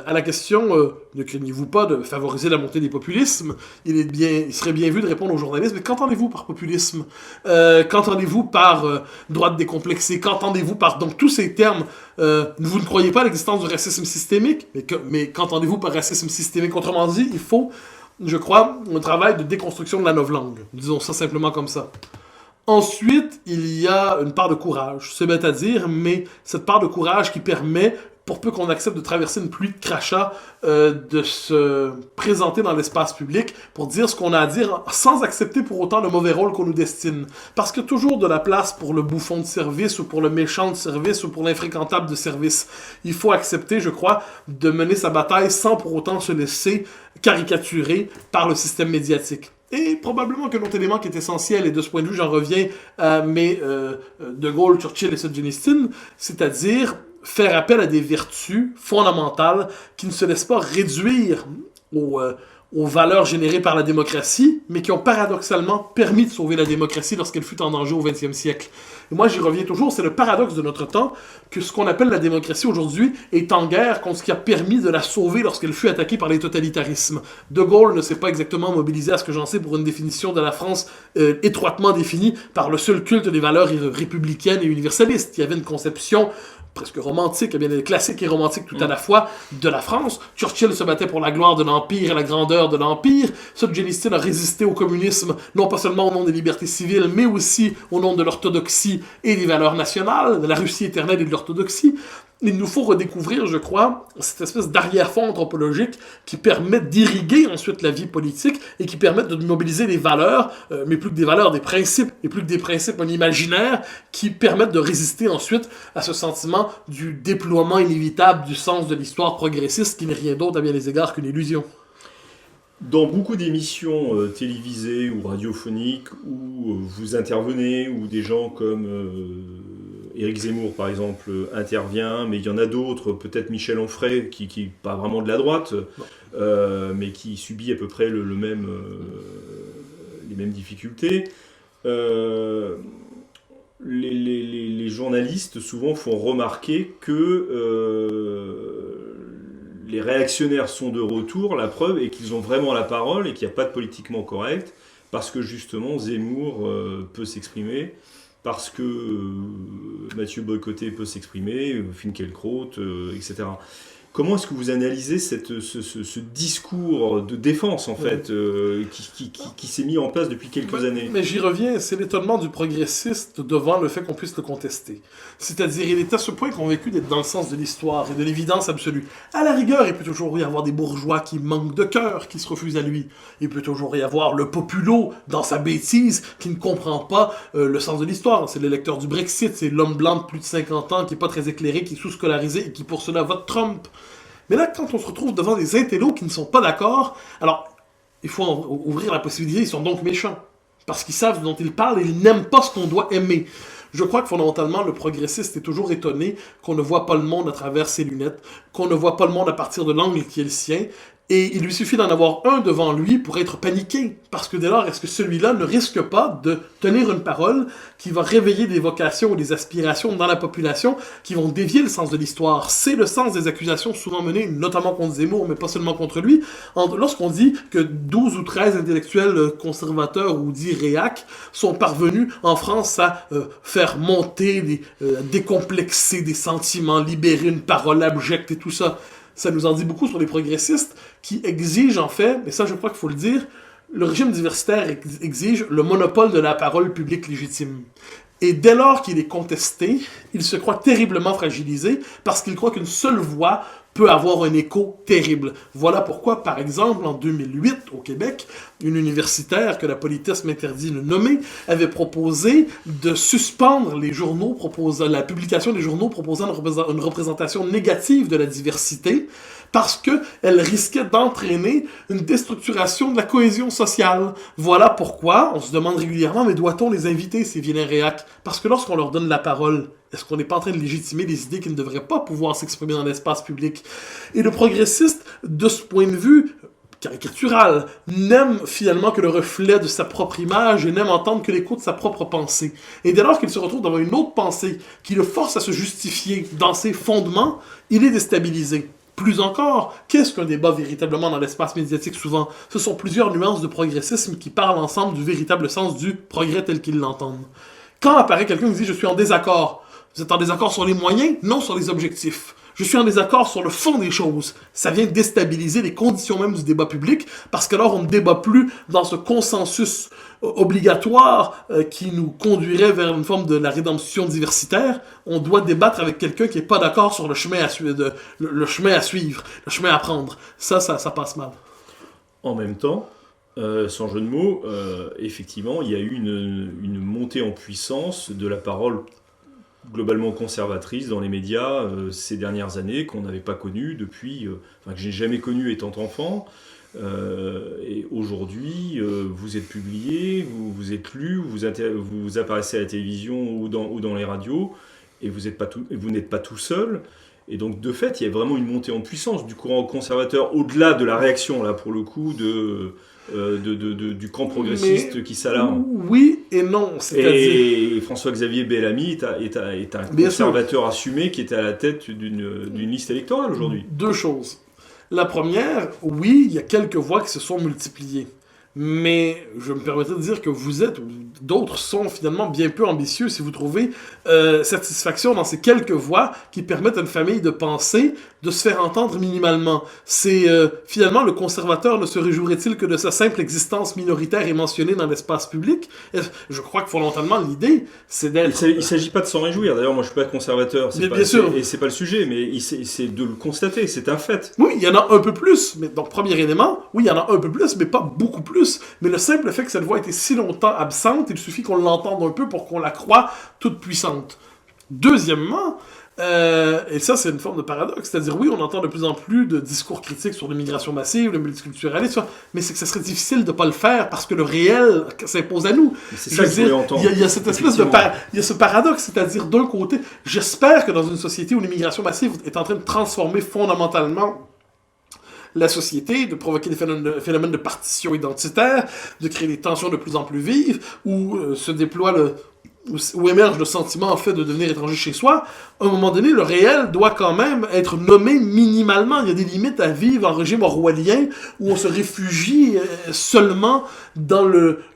À la question, ne craignez-vous pas de favoriser la montée des populismes, il serait bien vu de répondre aux journalistes, mais qu'entendez-vous par populisme? Qu'entendez-vous par droite décomplexée? Qu'entendez-vous par... Donc tous ces termes, vous ne croyez pas à l'existence du racisme systémique, mais qu'entendez-vous par racisme systémique? Autrement dit, il faut, je crois, un travail de déconstruction de la novlangue. Disons ça simplement comme ça. Ensuite, il y a une part de courage, c'est bête à dire, mais cette part de courage qui permet, pour peu qu'on accepte de traverser une pluie de crachats, de se présenter dans l'espace public pour dire ce qu'on a à dire sans accepter pour autant le mauvais rôle qu'on nous destine. Parce qu'il y a toujours de la place pour le bouffon de service ou pour le méchant de service ou pour l'infréquentable de service. Il faut accepter, je crois, de mener sa bataille sans pour autant se laisser caricaturer par le système médiatique. Et probablement qu'un autre élément qui est essentiel, et de ce point de vue, j'en reviens à De Gaulle, Churchill et Solzhenitsyn, c'est-à-dire faire appel à des vertus fondamentales qui ne se laissent pas réduire aux valeurs générées par la démocratie, mais qui ont paradoxalement permis de sauver la démocratie lorsqu'elle fut en danger au XXe siècle. Et moi, j'y reviens toujours, c'est le paradoxe de notre temps que ce qu'on appelle la démocratie aujourd'hui est en guerre contre ce qui a permis de la sauver lorsqu'elle fut attaquée par les totalitarismes. De Gaulle ne s'est pas exactement mobilisé, à ce que j'en sais, pour une définition de la France étroitement définie par le seul culte des valeurs républicaines et universalistes. Il y avait une conception presque romantique, eh bien classique et romantique tout à la fois, de la France. Churchill se battait pour la gloire de l'Empire et la grandeur de l'Empire. Solzhenitsyn a résisté au communisme, non pas seulement au nom des libertés civiles, mais aussi au nom de l'orthodoxie et des valeurs nationales, de la Russie éternelle et de l'orthodoxie. Il nous faut redécouvrir, je crois, cette espèce d'arrière-fond anthropologique qui permet d'irriguer ensuite la vie politique et qui permet de mobiliser des valeurs, mais plus que des valeurs, des principes, et plus que des principes, un imaginaire qui permettent de résister ensuite à ce sentiment du déploiement inévitable du sens de l'histoire progressiste qui n'est rien d'autre à bien des égards qu'une illusion. Dans beaucoup d'émissions télévisées ou radiophoniques où vous intervenez, où des gens comme Éric Zemmour, par exemple, intervient, mais il y en a d'autres, peut-être Michel Onfray, qui pas vraiment de la droite, mais qui subit à peu près les mêmes difficultés. Les journalistes souvent font remarquer que les réactionnaires sont de retour, la preuve est qu'ils ont vraiment la parole et qu'il n'y a pas de politiquement correct, parce que justement Zemmour peut s'exprimer, parce que Mathieu Boycotté peut s'exprimer, Finkielkraut, etc. Comment est-ce que vous analysez ce discours de défense, en fait, qui s'est mis en place depuis quelques années? Mais j'y reviens, c'est l'étonnement du progressiste devant le fait qu'on puisse le contester. C'est-à-dire, il est à ce point convaincu d'être dans le sens de l'histoire et de l'évidence absolue. À la rigueur, il peut toujours y avoir des bourgeois qui manquent de cœur, qui se refusent à lui. Il peut toujours y avoir le populo, dans sa bêtise, qui ne comprend pas le sens de l'histoire. C'est l'électeur du Brexit, c'est l'homme blanc de plus de 50 ans, qui n'est pas très éclairé, qui est sous-scolarisé et qui pour cela vote Trump. Mais là, quand on se retrouve devant des intellos qui ne sont pas d'accord, alors, il faut ouvrir la possibilité, ils sont donc méchants. Parce qu'ils savent dont ils parlent et ils n'aiment pas ce qu'on doit aimer. Je crois que fondamentalement, le progressiste est toujours étonné qu'on ne voit pas le monde à travers ses lunettes, qu'on ne voit pas le monde à partir de l'angle qui est le sien, et il lui suffit d'en avoir un devant lui pour être paniqué. Parce que dès lors, est-ce que celui-là ne risque pas de tenir une parole qui va réveiller des vocations ou des aspirations dans la population qui vont dévier le sens de l'histoire? C'est le sens des accusations souvent menées, notamment contre Zemmour, mais pas seulement contre lui. Lorsqu'on dit que 12 ou 13 intellectuels conservateurs ou dits réacs sont parvenus en France à faire monter, décomplexer des sentiments, libérer une parole abjecte et tout ça, ça nous en dit beaucoup sur les progressistes qui exigent en fait, et ça je crois qu'il faut le dire, le régime diversitaire exige le monopole de la parole publique légitime. Et dès lors qu'il est contesté, il se croit terriblement fragilisé parce qu'il croit qu'une seule voix peut avoir un écho terrible. Voilà pourquoi, par exemple, en 2008, au Québec, une universitaire que la politesse m'interdit de nommer avait proposé de suspendre les journaux la publication des journaux proposant une représentation négative de la diversité parce qu'elle risquait d'entraîner une déstructuration de la cohésion sociale. Voilà pourquoi on se demande régulièrement, mais doit-on les inviter, ces vilains réacs? Parce que lorsqu'on leur donne la parole, est-ce qu'on n'est pas en train de légitimer des idées qui ne devraient pas pouvoir s'exprimer dans l'espace public? Et le progressiste, de ce point de vue caricatural, n'aime finalement que le reflet de sa propre image et n'aime entendre que l'écho de sa propre pensée. Et dès lors qu'il se retrouve devant une autre pensée qui le force à se justifier dans ses fondements, il est déstabilisé. Plus encore, qu'est-ce qu'un débat véritablement dans l'espace médiatique souvent? Ce sont plusieurs nuances de progressisme qui parlent ensemble du véritable sens du progrès tel qu'ils l'entendent. Quand apparaît quelqu'un qui dit « je suis en désaccord », vous êtes en désaccord sur les moyens, non sur les objectifs. Je suis en désaccord sur le fond des choses. Ça vient déstabiliser les conditions même du débat public, parce qu'alors on ne débat plus dans ce consensus obligatoire qui nous conduirait vers une forme de la rédemption diversitaire. On doit débattre avec quelqu'un qui n'est pas d'accord sur le chemin à suivre, le chemin à prendre. Ça passe mal. En même temps, sans jeu de mots, effectivement, il y a eu une montée en puissance de la parole globalement conservatrice dans les médias ces dernières années qu'on n'avait pas connue depuis, que j'ai jamais connue étant enfant. Et aujourd'hui, vous êtes publié, vous êtes lu, vous apparaissez à la télévision ou dans les radios, et vous n'êtes pas tout seul. Et donc, de fait, il y a vraiment une montée en puissance du courant conservateur, au-delà de la réaction, là, pour le coup, du camp progressiste qui s'alarme. Oui et non. Et François-Xavier Bellamy est un conservateur assumé qui est à la tête d'une liste électorale aujourd'hui. Deux choses. La première, oui, il y a quelques voix qui se sont multipliées. Mais je me permettrais de dire que vous êtes, ou d'autres sont finalement bien peu ambitieux si vous trouvez satisfaction dans ces quelques voix qui permettent à une famille de penser, de se faire entendre minimalement. C'est finalement le conservateur ne se réjouirait-il que de sa simple existence minoritaire et mentionnée dans l'espace public? Je crois que fondamentalement l'idée, c'est d'être... Il ne s'agit pas de s'en réjouir. D'ailleurs, moi je ne suis pas conservateur, bien sûr. Et c'est pas le sujet, mais c'est de le constater, c'est un fait. Oui, il y en a un peu plus, mais donc premier élément, oui, il y en a un peu plus, mais pas beaucoup plus. Mais le simple fait que cette voix ait été si longtemps absente, il suffit qu'on l'entende un peu pour qu'on la croie toute puissante. Deuxièmement, Et ça, c'est une forme de paradoxe. C'est-à-dire, oui, on entend de plus en plus de discours critiques sur l'immigration massive, le multiculturalisme, mais c'est que ce serait difficile de ne pas le faire parce que le réel s'impose à nous. C'est ça que je voulais entendre. Il y a cette espèce il y a ce paradoxe, c'est-à-dire, d'un côté, j'espère que dans une société où l'immigration massive est en train de transformer fondamentalement la société, de provoquer des phénomènes de partition identitaire, de créer des tensions de plus en plus vives, où se déploie où émerge le sentiment en fait de devenir étranger chez soi, à un moment donné, le réel doit quand même être nommé minimalement. Il y a des limites à vivre en régime orwellien où on se réfugie seulement dans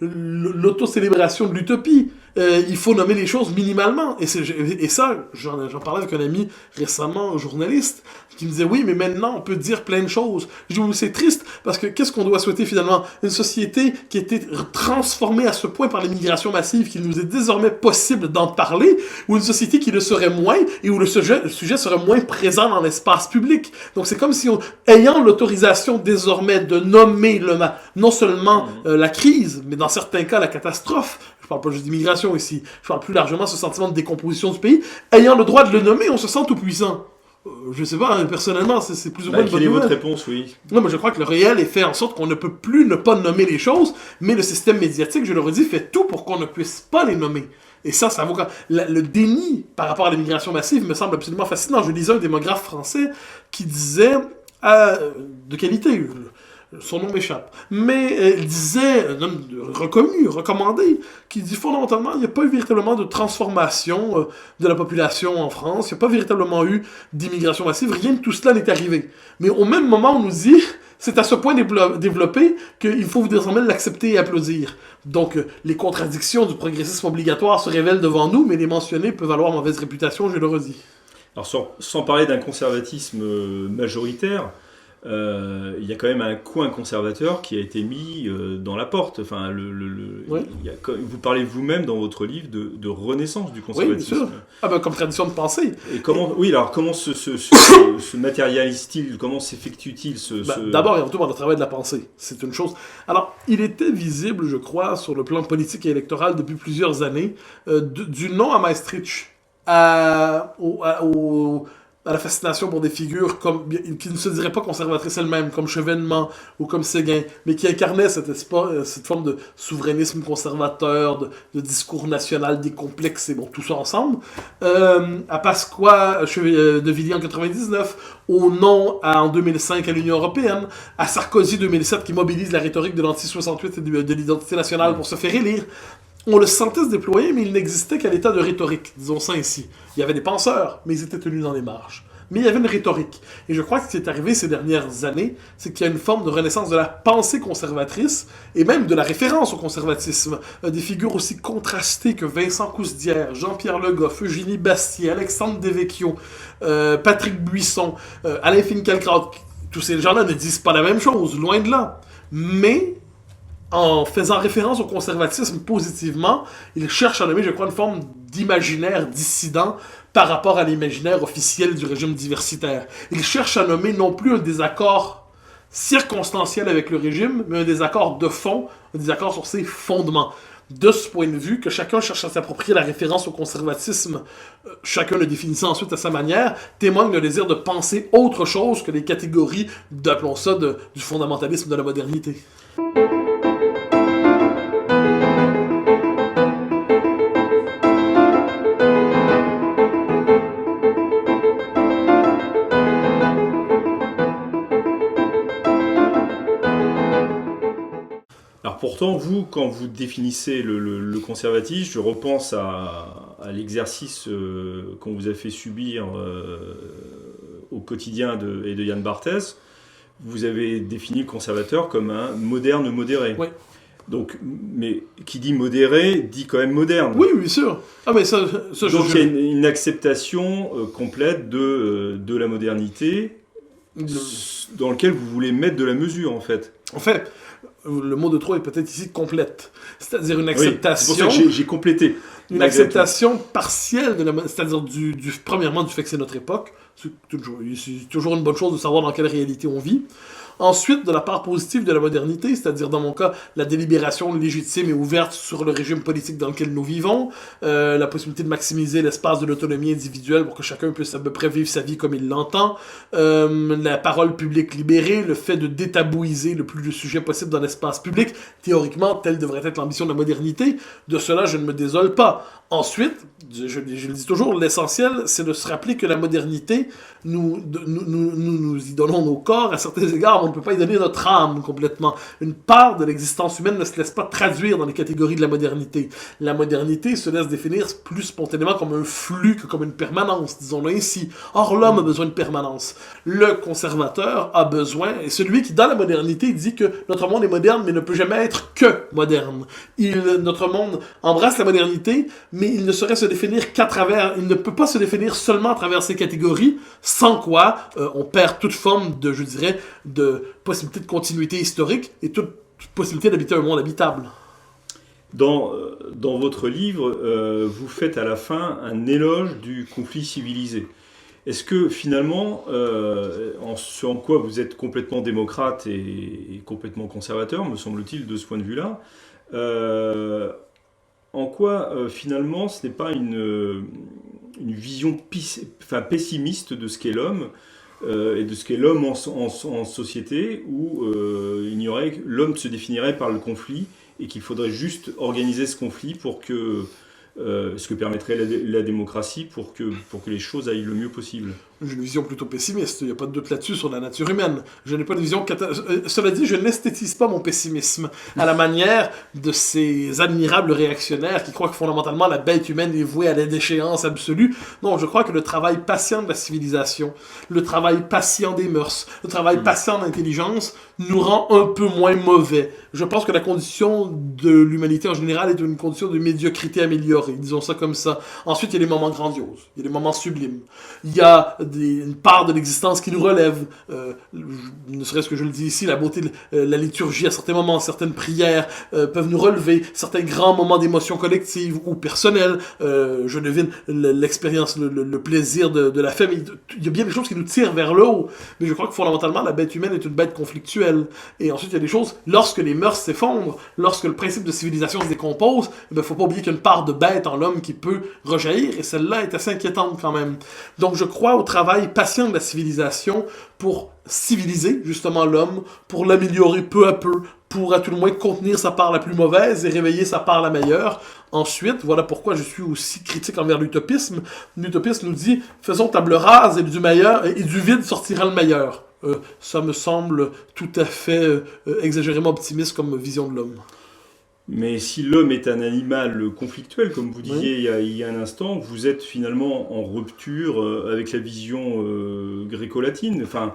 l'autocélébration de l'utopie. Il faut nommer les choses minimalement. Et ça, j'en parlais avec un ami récemment, journaliste, qui me disait, oui, mais maintenant, on peut dire plein de choses. Je dis, oui, c'est triste, parce que qu'est-ce qu'on doit souhaiter finalement? Une société qui a été transformée à ce point par l'immigration massive qu'il nous est désormais possible d'en parler, ou une société qui le serait moins, et où le sujet serait moins présent dans l'espace public. Donc c'est comme si, ayant l'autorisation désormais de nommer non seulement la crise, mais dans certains cas la catastrophe, je parle pas juste d'immigration ici, je parle plus largement de ce sentiment de décomposition du pays, ayant le droit de le nommer, on se sent tout puissant. Je sais pas, personnellement, c'est plus ou moins une bonne nouvelle. Quelle est votre réponse, oui? Non, mais je crois que le réel est fait en sorte qu'on ne peut plus ne pas nommer les choses, mais le système médiatique, je le redis, fait tout pour qu'on ne puisse pas les nommer. Et ça vaut quand... Le déni par rapport à l'immigration massive me semble absolument fascinant. Je lisais un démographe français qui disait, de qualité, son nom m'échappe, mais il disait, un homme recommandé, qui dit fondamentalement, il n'y a pas eu véritablement de transformation de la population en France, il n'y a pas véritablement eu d'immigration massive, rien de tout cela n'est arrivé. Mais au même moment, on nous dit, c'est à ce point développé qu'il faut désormais l'accepter et applaudir. Donc, les contradictions du progressisme obligatoire se révèlent devant nous, mais les mentionner peuvent avoir mauvaise réputation, je le redis. Alors, sans parler d'un conservatisme majoritaire, il y a quand même un coin conservateur qui a été mis dans la porte. Enfin, oui. Vous parlez vous-même dans votre livre de renaissance du conservatisme. Oui, bien sûr. Comme tradition de pensée. Et comment se matérialise-t-il? Comment s'effectue-t-il D'abord et avant tout par le travail de la pensée. C'est une chose. Alors, il était visible, je crois, sur le plan politique et électoral depuis plusieurs années, du non à Maastricht à la fascination pour des figures qui ne se diraient pas conservatrices elles-mêmes, comme Chevènement ou comme Séguin, mais qui incarnaient cette forme de souverainisme conservateur, de discours national décomplexé, bon, tout ça ensemble. À Pasqua de Villiers en 99, au non en 2005 à l'Union européenne, à Sarkozy 2007 qui mobilise la rhétorique de l'anti-68 et de l'identité nationale pour se faire élire. On le sentait se déployer, mais il n'existait qu'à l'état de rhétorique, disons ça ainsi. Il y avait des penseurs, mais ils étaient tenus dans les marges. Mais il y avait une rhétorique. Et je crois que ce qui est arrivé ces dernières années, c'est qu'il y a une forme de renaissance de la pensée conservatrice, et même de la référence au conservatisme. Des figures aussi contrastées que Vincent Cousdière, Jean-Pierre Le Goff, Eugénie Bastier, Alexandre Devecchio, Patrick Buisson, Alain Finkielkraut. Tous ces gens-là ne disent pas la même chose, loin de là. Mais en faisant référence au conservatisme positivement, il cherche à nommer, je crois, une forme d'imaginaire dissident par rapport à l'imaginaire officiel du régime diversitaire. Il cherche à nommer non plus un désaccord circonstanciel avec le régime, mais un désaccord de fond, un désaccord sur ses fondements. De ce point de vue, que chacun cherche à s'approprier la référence au conservatisme, chacun le définissant ensuite à sa manière, témoigne d'un désir de penser autre chose que les catégories, appelons ça, du fondamentalisme de la modernité. Pourtant, vous, quand vous définissez le conservatisme, je repense à l'exercice qu'on vous a fait subir au quotidien de Yann Barthès. Vous avez défini le conservateur comme un moderne modéré. Oui. Donc, mais qui dit modéré, dit quand même moderne. Oui, bien sûr. Ah, mais ça donc il y a une acceptation complète de la modernité dans laquelle vous voulez mettre de la mesure, en fait. En fait, le mot de trop est peut-être ici complète. C'est-à-dire une acceptation... Oui, c'est pour ça que j'ai complété. Une acceptation partielle, c'est-à-dire premièrement du fait que c'est notre époque. C'est toujours une bonne chose de savoir dans quelle réalité on vit. Ensuite, de la part positive de la modernité, c'est-à-dire dans mon cas, la délibération légitime et ouverte sur le régime politique dans lequel nous vivons, la possibilité de maximiser l'espace de l'autonomie individuelle pour que chacun puisse à peu près vivre sa vie comme il l'entend, la parole publique libérée, le fait de détabouiser le plus de sujets possible dans l'espace public, théoriquement, telle devrait être l'ambition de la modernité. De cela, je ne me désole pas. Ensuite, je le dis toujours, l'essentiel, c'est de se rappeler que la modernité, nous y donnons nos corps, à certains égards, on ne peut pas y donner notre âme complètement. Une part de l'existence humaine ne se laisse pas traduire dans les catégories de la modernité. La modernité se laisse définir plus spontanément comme un flux que comme une permanence, disons-le ainsi. Or, l'homme a besoin de permanence. Le conservateur a besoin, et celui qui, dans la modernité, dit que notre monde est moderne, mais ne peut jamais être que moderne. Notre monde embrasse la modernité, mais il ne saurait se définir qu'à travers, il ne peut pas se définir seulement à travers ces catégories, sans quoi on perd toute forme de, je dirais, de possibilité de continuité historique et toute possibilité d'habiter un monde habitable. Dans votre livre, vous faites à la fin un éloge du conflit civilisé. Est-ce que finalement, ce en quoi vous êtes complètement démocrate et complètement conservateur, me semble-t-il, de ce point de vue-là, en quoi finalement ce n'est pas une vision pessimiste de ce qu'est l'homme et de ce qu'est l'homme en société, où l'homme se définirait par le conflit et qu'il faudrait juste organiser ce conflit pour que ce que permettrait la démocratie pour que les choses aillent le mieux possible. J'ai une vision plutôt pessimiste, il n'y a pas de doute là-dessus sur la nature humaine. Je n'ai pas de vision... Cela dit, je n'esthétise pas mon pessimisme à la manière de ces admirables réactionnaires qui croient que fondamentalement la bête humaine est vouée à la déchéance absolue. Non, je crois que le travail patient de la civilisation, le travail patient des mœurs, le travail patient de l'intelligence nous rend un peu moins mauvais. Je pense que la condition de l'humanité en général est une condition de médiocrité améliorée, disons ça comme ça. Ensuite, il y a les moments grandioses, il y a les moments sublimes. Il y a une part de l'existence qui nous relève, ne serait-ce que je le dis ici, la beauté de la liturgie à certains moments, certaines prières peuvent nous relever, certains grands moments d'émotion collective ou personnelle, je devine l'expérience, le plaisir de la famille. Il y a bien des choses qui nous tirent vers le haut, mais je crois que fondamentalement la bête humaine est une bête conflictuelle. Et ensuite il y a des choses, lorsque les mœurs s'effondrent, lorsque le principe de civilisation se décompose, il ne faut pas oublier qu'il y a une part de bête en l'homme qui peut rejaillir, et celle-là est assez inquiétante quand même. Donc je crois au travail patient de la civilisation pour civiliser justement l'homme, pour l'améliorer peu à peu, pour à tout le moins contenir sa part la plus mauvaise et réveiller sa part la meilleure. Ensuite, voilà pourquoi je suis aussi critique envers l'utopisme. L'utopisme nous dit « faisons table rase et du meilleur et du vide sortira le meilleur ». Ça me semble tout à fait exagérément optimiste comme vision de l'homme. Mais si l'homme est un animal conflictuel, comme vous disiez il y a un instant, vous êtes finalement en rupture avec la vision gréco-latine, enfin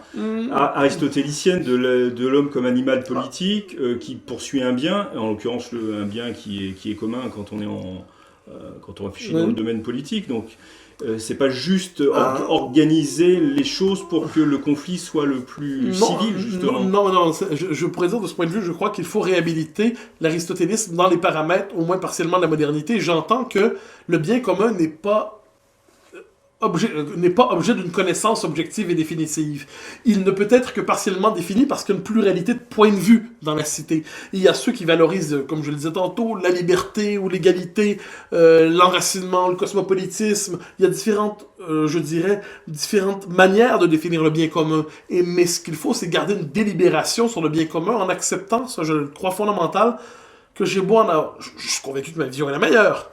aristotélicienne de l'homme comme animal politique qui poursuit un bien, en l'occurrence un bien qui est commun quand on réfléchit dans le domaine politique. Donc c'est pas juste organiser les choses pour que le conflit soit le plus civil, justement. Non, je pourrais dire de ce point de vue, je crois qu'il faut réhabiliter l'aristotélisme dans les paramètres, au moins partiellement, de la modernité. J'entends que le bien commun n'est pas objet d'une connaissance objective et définitive. Il ne peut être que partiellement défini parce qu'il y a une pluralité de points de vue dans la cité. Il y a ceux qui valorisent, comme je le disais tantôt, la liberté ou l'égalité, l'enracinement, le cosmopolitisme. Il y a différentes manières de définir le bien commun. Mais ce qu'il faut, c'est garder une délibération sur le bien commun en acceptant, ça je le crois fondamental, que j'ai beau en avoir... Je suis convaincu que ma vision est la meilleure.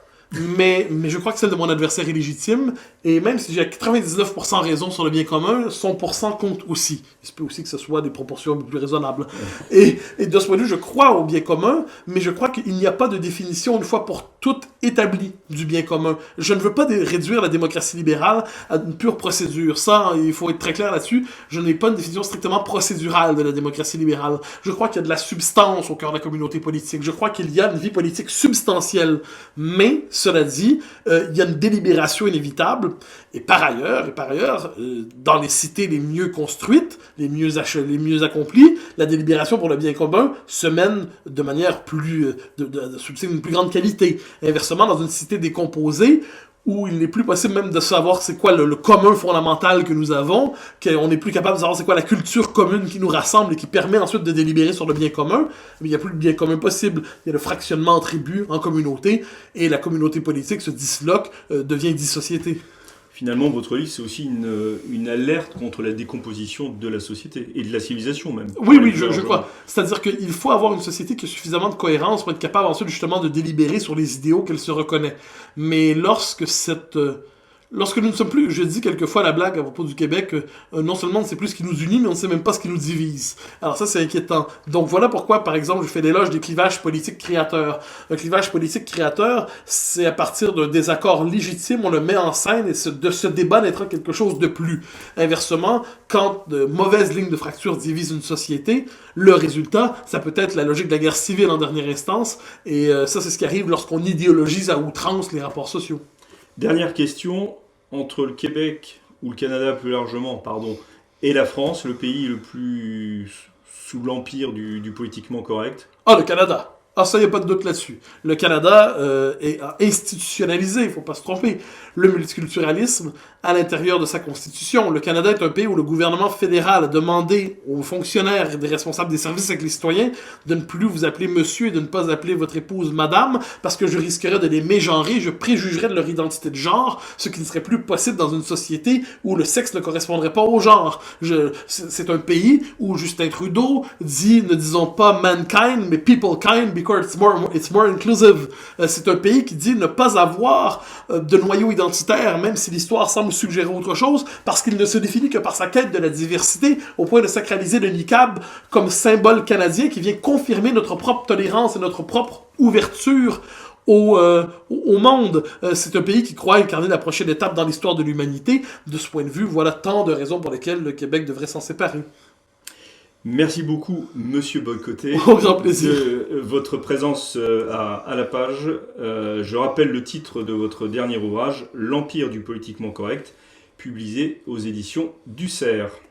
Mais je crois que celle de mon adversaire est légitime, et même si j'ai 99% raison sur le bien commun, 100% compte aussi. Il se peut aussi que ce soit des proportions plus raisonnables. Et de ce point de vue, je crois au bien commun, mais je crois qu'il n'y a pas de définition une fois pour toutes établie du bien commun. Je ne veux pas réduire la démocratie libérale à une pure procédure. Ça, il faut être très clair là-dessus. Je n'ai pas une définition strictement procédurale de la démocratie libérale. Je crois qu'il y a de la substance au cœur de la communauté politique. Je crois qu'il y a une vie politique substantielle. Mais, cela dit, il y a une délibération inévitable. Et par ailleurs, dans les cités les mieux construites, les mieux accomplies, la délibération pour le bien commun se mène de manière plus, une plus grande qualité. Inversement, dans une cité décomposée, où il n'est plus possible même de savoir c'est quoi le commun fondamental que nous avons, qu'on n'est plus capable de savoir c'est quoi la culture commune qui nous rassemble et qui permet ensuite de délibérer sur le bien commun, mais il n'y a plus de bien commun possible. Il y a le fractionnement en tribus, en communautés, et la communauté politique se disloque, devient dissociété. Finalement, votre livre, c'est aussi une alerte contre la décomposition de la société, et de la civilisation même. Oui, je crois. C'est-à-dire qu'il faut avoir une société qui a suffisamment de cohérence pour être capable ensuite justement de délibérer sur les idéaux qu'elle se reconnaît. Mais lorsque nous ne sommes plus, je dis quelquefois la blague à propos du Québec, non seulement on ne sait plus ce qui nous unit, mais on ne sait même pas ce qui nous divise. Alors ça, c'est inquiétant. Donc voilà pourquoi, par exemple, je fais l'éloge des clivages politiques créateurs. Un clivage politique créateur, c'est à partir d'un désaccord légitime, on le met en scène, et de ce débat naîtra quelque chose de plus. Inversement, quand de mauvaises lignes de fracture divisent une société, le résultat, ça peut être la logique de la guerre civile en dernière instance, et ça, c'est ce qui arrive lorsqu'on idéologise à outrance les rapports sociaux. Dernière question. Entre le Québec, ou le Canada plus largement, et la France, le pays le plus sous l'empire du politiquement correct? Ah, le Canada. Ah, ça, il n'y a pas de doute là-dessus. Le Canada est institutionnalisé, il ne faut pas se tromper, le multiculturalisme à l'intérieur de sa constitution. Le Canada est un pays où le gouvernement fédéral a demandé aux fonctionnaires et des responsables des services avec les citoyens de ne plus vous appeler monsieur et de ne pas appeler votre épouse madame, parce que je risquerais de les mégenrer, je préjugerais de leur identité de genre, ce qui ne serait plus possible dans une société où le sexe ne correspondrait pas au genre. C'est un pays où Justin Trudeau dit, ne disons pas mankind, mais peoplekind, because it's more inclusive. C'est un pays qui dit ne pas avoir de noyau identitaire, même si l'histoire semble suggérer autre chose, parce qu'il ne se définit que par sa quête de la diversité, au point de sacraliser le niqab comme symbole canadien qui vient confirmer notre propre tolérance et notre propre ouverture au monde. C'est un pays qui croit incarner la prochaine étape dans l'histoire de l'humanité. De ce point de vue, voilà tant de raisons pour lesquelles le Québec devrait s'en séparer. Merci beaucoup, Monsieur Boycotté, Au grand plaisir. de votre présence à la page. Je rappelle le titre de votre dernier ouvrage, L'Empire du politiquement correct, publié aux éditions du Cerf.